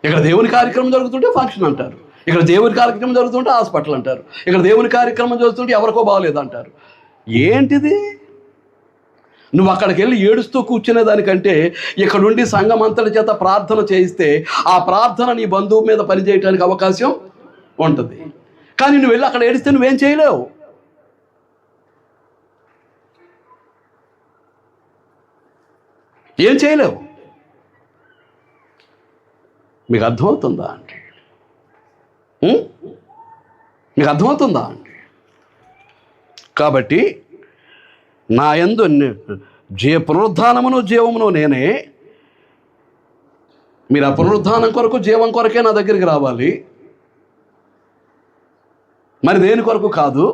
ఇక్కడ దేవుని కార్యక్రమం జరుగుతుంటే ఫంక్షన్ అంటారు, ఇక్కడ దేవుని కార్యక్రమం జరుగుతుంటే హాస్పిటల్ అంటారు, ఇక్కడ దేవుని కార్యక్రమం జరుగుతుంటే ఎవరికో బాగలేదు అంటారు. ఏంటిది? నువ్వు అక్కడికి వెళ్ళి ఏడుస్తూ కూర్చునే దానికంటే ఇక్కడుండి సంఘం అంతటి చేత ప్రార్థన చేయిస్తే ఆ ప్రార్థన నీ బంధువు మీద పనిచేయడానికి అవకాశం ఉంటుంది. కానీ నువ్వు వెళ్ళి అక్కడ ఏడిస్తే నువ్వేం చేయలేవు. ఏం చేయలేవు. మీకు అర్థమవుతుందా అండి? మీకు అర్థమవుతుందా అండి? కాబట్టి నా యందు పునరుద్ధానమును జీవమును నేనే. మీరు ఆ పునరుద్ధానం కొరకు జీవం కొరకే నా దగ్గరికి రావాలి, మరి దేని కొరకు కాదు.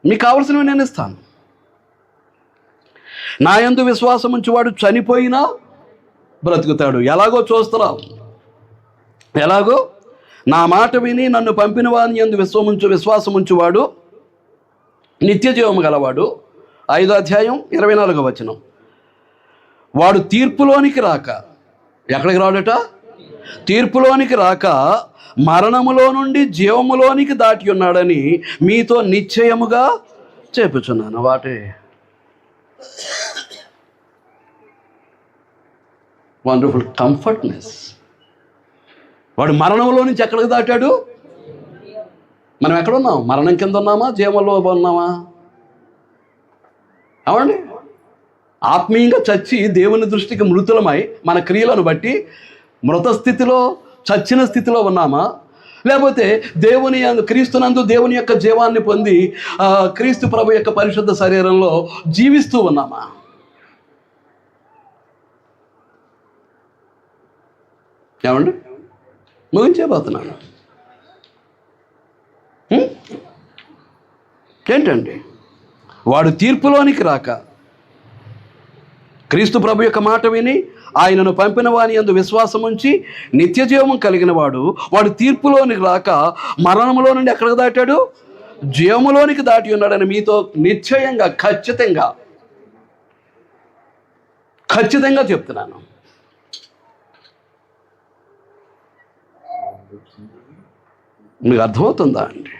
మీకు కావలసినవి నేను ఇస్తాను. నా యందు విశ్వాసం ఉంచేవాడు చనిపోయినా బ్రతుకుతాడు. ఎలాగో చూస్తున్నావు. ఎలాగో నా మాట విని నన్ను పంపిన వాని యందు విశ్వాసం ఉంచువాడు నిత్య జీవము గలవాడు. 5వ అధ్యాయం 24వ వచనం. వాడు తీర్పులోనికి రాక, ఎక్కడికి రాడట? తీర్పులోనికి రాక మరణములో నుండి జీవములోనికి దాటి ఉన్నాడని మీతో నిశ్చయముగా చెప్పుచున్నాను. వాటి వండర్ఫుల్ కంఫర్ట్నెస్. వాడు మరణంలో నుంచి ఎక్కడికి దాటాడు? మనం ఎక్కడున్నాం? మరణం కింద ఉన్నామా, జీవంలో ఉన్నామా? అవండి, ఆత్మీయంగా చచ్చి దేవుని దృష్టికి మృతులమై మన క్రియలను బట్టి మృత స్థితిలో, చచ్చిన స్థితిలో ఉన్నామా, లేకపోతే క్రీస్తునందు దేవుని యొక్క జీవాన్ని పొంది క్రీస్తు ప్రభు యొక్క పరిశుద్ధ శరీరంలో జీవిస్తూ ఉన్నామా? ఏమండి, ముగించేపోతున్నాను. ఏంటండి? వాడు తీర్పులోనికి రాక, క్రీస్తు ప్రభు యొక్క మాట విని ఆయనను పంపిన వాని యందు విశ్వాసం ఉంచి నిత్య జీవం కలిగిన వాడు తీర్పులోనికి రాక మరణంలో నుండి ఎక్కడికి దాటాడు? జీవములోనికి దాటి ఉన్నాడని మీతో నిశ్చయంగా ఖచ్చితంగా చెప్తున్నాను. మీకు అర్థమవుతుందా అండి?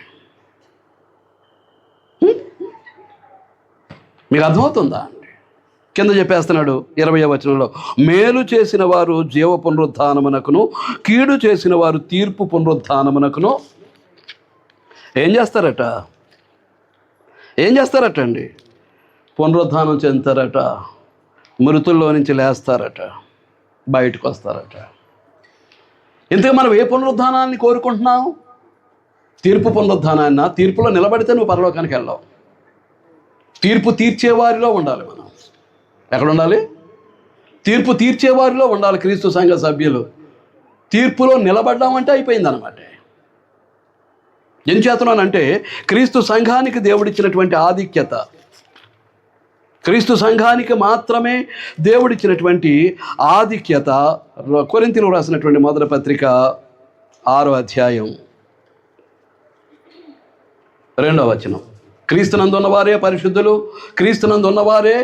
మీకు అర్థమవుతుందా అండి? కింద చెప్పేస్తున్నాడు 20వ వచనంలో, మేలు చేసిన వారు జీవ పునరుద్ధానమునకును కీడు చేసిన వారు తీర్పు పునరుద్ధానమునకును ఏం చేస్తారట అండి? పునరుద్ధానం చెందుతారట, మృతుల్లో నుంచి లేస్తారట, బయటకు వస్తారట. ఇంతగా మనం ఏ పునరుద్ధానాన్ని కోరుకుంటున్నాం? తీర్పు పునరుద్ధానాన్న. తీర్పులో నిలబడితే నువ్వు పరలోకానికి వెళ్ళావు. తీర్పు తీర్చేవారిలో ఉండాలి. మనం ఎక్కడ ఉండాలి? తీర్పు తీర్చేవారిలో ఉండాలి. క్రీస్తు సంఘ సభ్యులు తీర్పులో నిలబడ్డామంటే అయిపోయిందన్నమాట. ఏం చేస్తున్నానంటే క్రీస్తు సంఘానికి దేవుడిచ్చినటువంటి ఆధిక్యత, క్రీస్తు సంఘానికి మాత్రమే దేవుడిచ్చినటువంటి ఆధిక్యత. కొరింథీయులకు రాసినటువంటి మొదటి పత్రిక 6వ అధ్యాయం 2వ వచనం. క్రీస్తునందు ఉన్నవారే పరిశుద్ధులు, క్రీస్తునందు ఉన్నవారే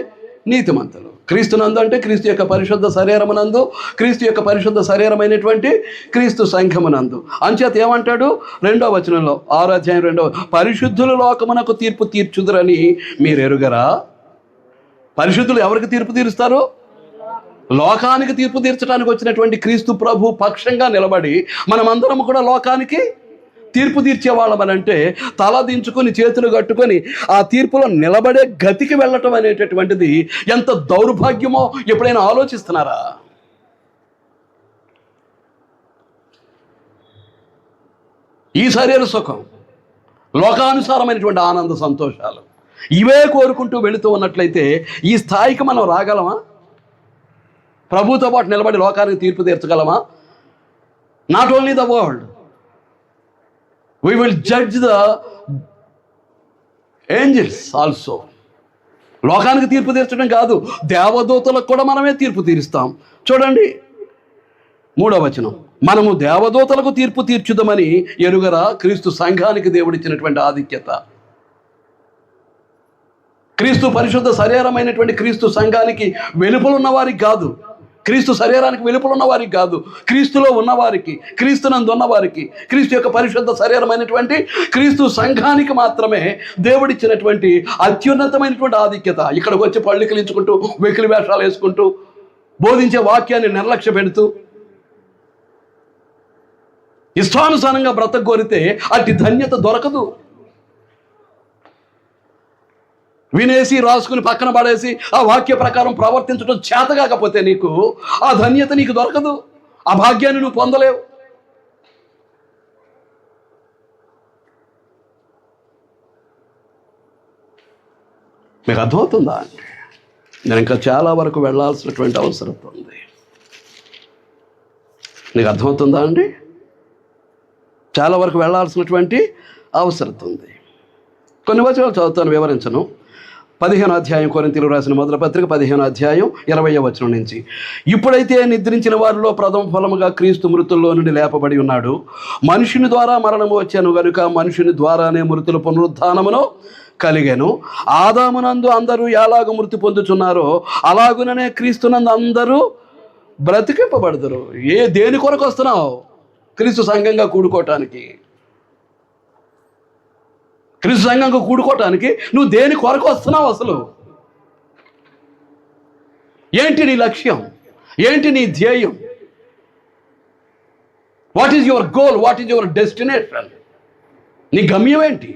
నీతిమంతులు. క్రీస్తునందు అంటే క్రీస్తు యొక్క పరిశుద్ధ శరీరమునందు, క్రీస్తు యొక్క పరిశుద్ధ శరీరమైనటువంటి క్రీస్తు సంఘమునందు. అంచేత ఏమంటాడు 2వ వచనంలో, 6వ అధ్యాయం 2వ, పరిశుద్ధులు లోకమునకు తీర్పు తీర్చుదురని మీరు ఎరుగరా? పరిశుద్ధులు ఎవరికి తీర్పు తీరుస్తారు? లోకానికి తీర్పు తీర్చడానికి వచ్చినటువంటి క్రీస్తు ప్రభు పక్షంగా నిలబడి మనమందరం కూడా లోకానికి తీర్పు తీర్చేవాళ్ళమని అంటే తల దించుకొని చేతులు కట్టుకొని ఆ తీర్పులో నిలబడే గతికి వెళ్ళటం అనేటటువంటిది ఎంత దౌర్భాగ్యమో ఎప్పుడైనా ఆలోచిస్తున్నారా? ఈ శరీర సుఖం, లోకానుసారమైనటువంటి ఆనంద సంతోషాలు ఇవే కోరుకుంటూ వెళుతూ ఉన్నట్లయితే ఈ స్థాయికి మనం రాగలమా? ప్రభుతో పాటు నిలబడి లోకానికి తీర్పు తీర్చగలమా? Not only the world, we will judge the angels also. లోకానికి తీర్పు తీర్చడం కాదు, దేవదూతలకు కూడా మనమే తీర్పు తీరుస్తాం. చూడండి 3వ వచనం, మనము దేవదూతలకు తీర్పు తీర్చుదామని ఎరుగరా క్రీస్తు సంఘానికి దేవుడిచ్చినటువంటి ఆధిక్యత. క్రీస్తు పరిశుద్ధ శరీరమైనటువంటి క్రీస్తు సంఘానికి వెలుపలున్న వారికి కాదు, క్రీస్తు శరీరానికి వెలుపలున్న వారికి కాదు, క్రీస్తులో ఉన్నవారికి, క్రీస్తునందు ఉన్నవారికి, క్రీస్తు యొక్క పరిశుద్ధ శరీరమైనటువంటి క్రీస్తు సంఘానికి మాత్రమే దేవుడిచ్చినటువంటి అత్యున్నతమైనటువంటి ఆధిక్యత. ఇక్కడికి వచ్చి పళ్ళికలించుకుంటూ వెకిలి వేషాలు వేసుకుంటూ బోధించే వాక్యాన్ని నిర్లక్ష్య పెడుతూ ఇష్టానుసారంగా బ్రతకగోరితే అట్టి ధన్యత దొరకదు. వినేసి రాసుకుని పక్కన పడేసి ఆ వాక్య ప్రకారం ప్రవర్తించడం చేతగాకపోతే నీకు ఆ ధన్యత నీకు దొరకదు, ఆ భాగ్యాన్ని నువ్వు పొందలేవు. మీకు అర్థమవుతుందా అండి? నేను ఇంకా చాలా వరకు వెళ్ళాల్సినటువంటి అవసరం ఉంది. నీకు అర్థమవుతుందా అండి? చాలా వరకు వెళ్ళాల్సినటువంటి అవసరం ఉంది. కొన్ని వచనాలు చదువుతాను, వివరించను. 15వ అధ్యాయం కొరింథీయులకు రాసిన మొదటి పత్రిక 15వ అధ్యాయం 20వ వచనం నుంచి, ఇప్పుడైతే నిద్రించిన వారిలో ప్రథమ ఫలముగా క్రీస్తు మృతుల్లో నుండి లేపబడి ఉన్నాడు. మనుషుని ద్వారా మరణము వచ్చాను గనుక మనుషుని ద్వారానే మృతుల పునరుత్థానమును కలిగాను. ఆదామునందు అందరూ ఎలాగ మృతి పొందుచున్నారో అలాగుననే క్రీస్తునందు అందరూ బ్రతికింపబడతారు. దేని కొరకు వస్తున్నావు? క్రీస్తు సంఘంగా కూడుకోవటానికి. క్రీస్తు సంఘంగా కూడుకోవటానికి నువ్వు దేని కొరకు వస్తున్నావు? అసలు ఏంటి నీ లక్ష్యం? ఏంటి నీ ధ్యేయం? What is your goal? What is your destination? నీ గమ్యం ఏంటి?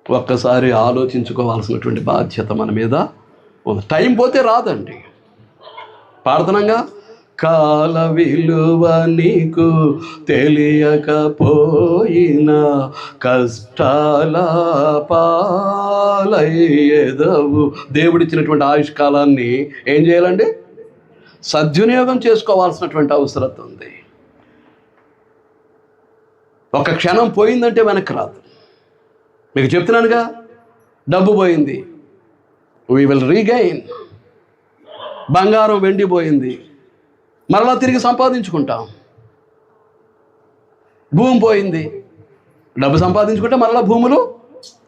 ఒక్కసారి ఆలోచించుకోవాల్సినటువంటి బాధ్యత మన మీద ఉంది. టైం పోతే రాదండి. ప్రార్థనంగా, కాల విలువ నీకు తెలియకపోయినా కష్టాల పాలయ్యేదవు. దేవుడిచ్చినటువంటి ఆయుష్కాలాన్ని ఏం చేయాలండి? సద్వినియోగం చేసుకోవాల్సినటువంటి అవసరం ఉంది. ఒక క్షణం పోయిందంటే వెనక్కి రాదు. మీకు చెప్తున్నానుగా, డబ్బు పోయింది, వీ విల్ రీగెయిన్. బంగారం వెండి పోయింది, మరలా తిరిగి సంపాదించుకుంటాం. భూమి పోయింది, డబ్బు సంపాదించుకుంటే మరలా భూములు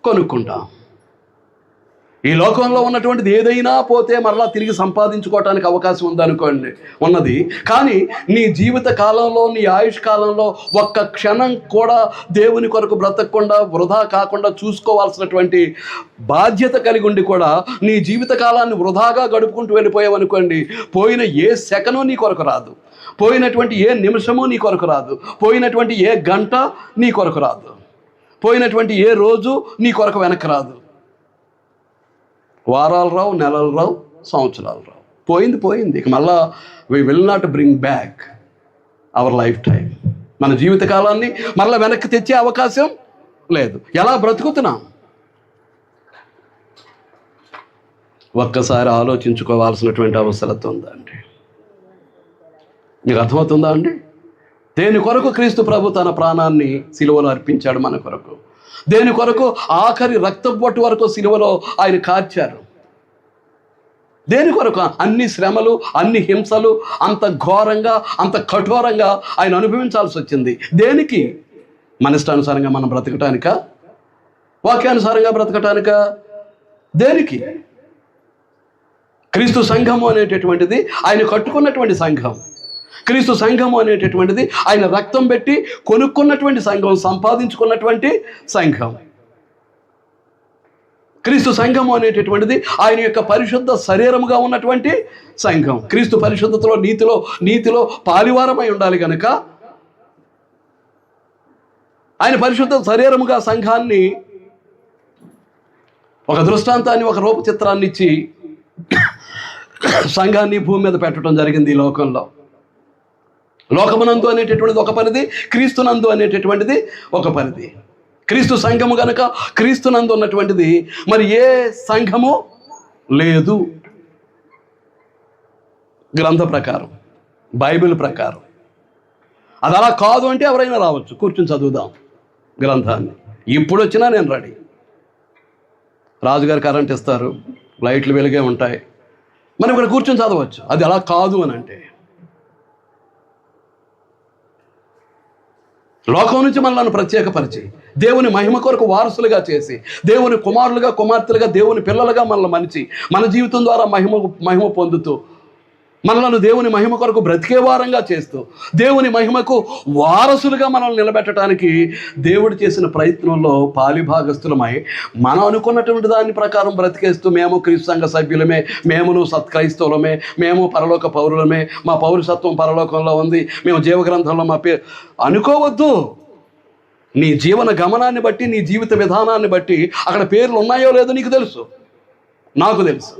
కొనుక్కుంటాం. ఈ లోకంలో ఉన్నటువంటిది ఏదైనా పోతే మరలా తిరిగి సంపాదించుకోవటానికి అవకాశం ఉందనుకోండి, ఉన్నది. కానీ నీ జీవిత కాలంలో, నీ ఆయుష్ కాలంలో ఒక్క క్షణం కూడా దేవుని కొరకు బ్రతకకుండా, వృధా కాకుండా చూసుకోవాల్సినటువంటి బాధ్యత కలిగి ఉండి కూడా నీ జీవిత కాలాన్ని వృధాగా గడుపుకుంటూ వెళ్ళిపోయావనుకోండి, పోయిన ఏ సెకను నీ కొరకు రాదు, పోయినటువంటి ఏ నిమిషము నీ కొరకు రాదు, పోయినటువంటి ఏ గంట నీ కొరకు రాదు, పోయినటువంటి ఏ రోజు నీ కొరకు వెనక్కి రాదు. వారాలు రావు, నెలలు రావు, సంవత్సరాలు రావు. పోయింది పోయింది. ఇక మళ్ళా we will not bring back our life time. మన జీవితకాలాన్ని మళ్ళీ వెనక్కి తెచ్చే అవకాశం లేదు. ఎలా బ్రతుకుతున్నాం? ఒక్కసారి ఆలోచించుకోవాల్సినటువంటి అవసరం ఉందండి. మీకు అర్థమవుతుందా అండి? దేని కొరకు క్రీస్తు ప్రభు తన ప్రాణాన్ని సిలువలో అర్పించాడు మన కొరకు? దేని కొరకు ఆఖరి రక్తబొట్టు వరకు సిలువలో ఆయన కార్చారు? దేని కొరకు? అన్ని శ్రమలు, అన్ని హింసలు అంత ఘోరంగా, అంత కఠోరంగా ఆయన అనుభవించాల్సి వచ్చింది. దేనికి? మన ఇష్టానుసారంగా మనం బ్రతకటానికా? వాక్యానుసారంగా బ్రతకటానికా? దేనికి? క్రీస్తు సంఘము అనేటటువంటిది ఆయన కట్టుకున్నటువంటి సంఘం. క్రీస్తు సంఘము అనేటటువంటిది ఆయన రక్తం పెట్టి కొనుక్కున్నటువంటి సంఘం, సంపాదించుకున్నటువంటి సంఘం. క్రీస్తు సంఘము అనేటటువంటిది ఆయన యొక్క పరిశుద్ధ శరీరముగా ఉన్నటువంటి సంఘం. క్రీస్తు పరిశుద్ధతలో, నీతిలో పాలివారమై ఉండాలి కనుక ఆయన పరిశుద్ధ శరీరముగా సంఘాన్ని ఒక దృష్టాంతాన్ని, ఒక రూపచిత్రాన్ని ఇచ్చి సంఘాన్ని భూమి మీద పెట్టడం జరిగింది. ఈ లోకంలో లోకమునందు అనేటటువంటిది ఒక పరిధి, క్రీస్తునందు అనేటటువంటిది ఒక పరిధి. క్రీస్తు సంఘము కనుక క్రీస్తునందు ఉన్నటువంటిది మరి ఏ సంఘము లేదు. గ్రంథ ప్రకారం, బైబిల్ ప్రకారం. అది అలా కాదు అంటే ఎవరైనా రావచ్చు, కూర్చుని చదువుదాం గ్రంథాన్ని. ఇప్పుడు వచ్చినా నేను రెడీ. రాజుగారు కరెంట్ ఇస్తారు, లైట్లు వెలుగే ఉంటాయి, మనం ఇక్కడ కూర్చొని చదవచ్చు. అది అలా కాదు అని అంటే లోకం నుంచి మనల్ని ప్రత్యేకపరిచి దేవుని మహిమ కొరకు వారసులుగా చేసి, దేవుని కుమారులుగా కుమార్తెలుగా దేవుని పిల్లలుగా మనల్ని మలిచి, మన జీవితం ద్వారా మహిమ పొందుతూ, మనలను దేవుని మహిమ కొరకు బ్రతికే వారంగా చేస్తూ, దేవుని మహిమకు వారసులుగా మనల్ని నిలబెట్టడానికి దేవుడు చేసిన ప్రయత్నంలో పాలిభాగస్తులమై, మనం అనుకున్నటువంటి దాని ప్రకారం బ్రతికేస్తూ, మేము క్రీస్తు సంఘ సభ్యులమే, మేమును సత్క్రైస్తవులమే, మేము పరలోక పౌరులమే, మా పౌరసత్వం పరలోకంలో ఉంది, మేము జీవగ్రంథంలో మా పేరు అనుకోవద్దు. నీ జీవన గమనాన్ని బట్టి, నీ జీవిత విధానాన్ని బట్టి అక్కడ పేర్లు ఉన్నాయో లేదో నీకు తెలుసు, నాకు తెలుసు.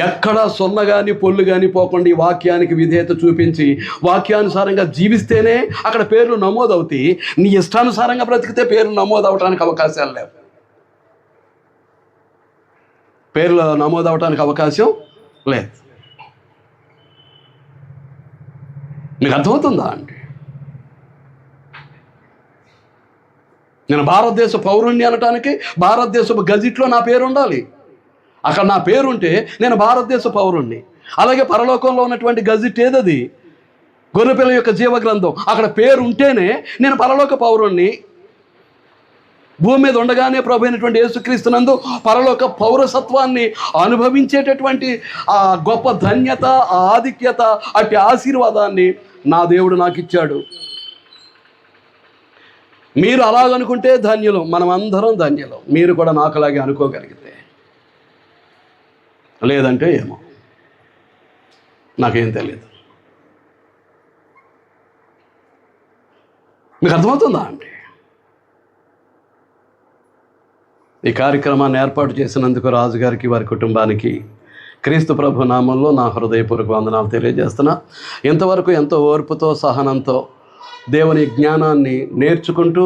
ఎక్కడా సొన్న కానీ పొల్లు కానీ పోకుండా ఈ వాక్యానికి విధేయత చూపించి వాక్యానుసారంగా జీవిస్తేనే అక్కడ పేర్లు నమోదవుతాయి. నీ ఇష్టానుసారంగా బ్రతికితే పేర్లు నమోదవటానికి అవకాశాలు లేవు. పేర్లు నమోదవటానికి అవకాశం లేదు. మీకు అర్థమవుతుందా అండి? నేను భారతదేశ పౌరుణ్ణి అనటానికి భారతదేశపు గజిట్లో నా పేరు ఉండాలి. అక్కడ నా పేరుంటే నేను భారతదేశ పౌరుణ్ణి. అలాగే పరలోకంలో ఉన్నటువంటి గజిట్ ఏదది? గొర్రెపిల్ల యొక్క జీవగ్రంథం. అక్కడ పేరు ఉంటేనే నేను పరలోక పౌరుణ్ణి. భూమి మీద ఉండగానే ప్రభు అయినటువంటి యేసుక్రీస్తునందు పరలోక పౌరసత్వాన్ని అనుభవించేటటువంటి ఆ గొప్ప ధన్యత, ఆ ఆధిక్యత, అట్టి ఆశీర్వాదాన్ని నా దేవుడు నాకు ఇచ్చాడు. మీరు అలాగనుకుంటే ధన్యులు, మనం అందరం ధన్యులు. మీరు కూడా నాకులాగే అనుకోగలిగితే. లేదంటే ఏమో, నాకేం తెలియదు. మీకు అర్థమవుతుందా అండి? ఈ కార్యక్రమాన్ని ఏర్పాటు చేసినందుకు రాజుగారికి, వారి కుటుంబానికి క్రీస్తు ప్రభు నామంలో నా హృదయపూర్వక వందనాలు తెలియజేస్తున్నా. ఇంతవరకు ఎంతో ఓర్పుతో, సహనంతో దేవుని జ్ఞానాన్ని నేర్చుకుంటూ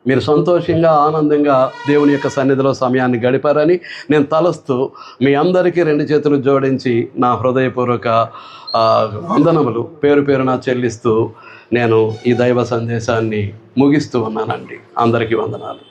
మీరు సంతోషంగా, ఆనందంగా దేవుని యొక్క సన్నిధిలో సమయాన్ని గడిపారని నేను తలస్తూ మీ అందరికీ 2 చేతులు జోడించి నా హృదయపూర్వక వందనములు పేరు పేరున చెల్లిస్తూ నేను ఈ దైవ సందేశాన్ని ముగిస్తూ ఉన్నానండి. అందరికీ వందనాలు.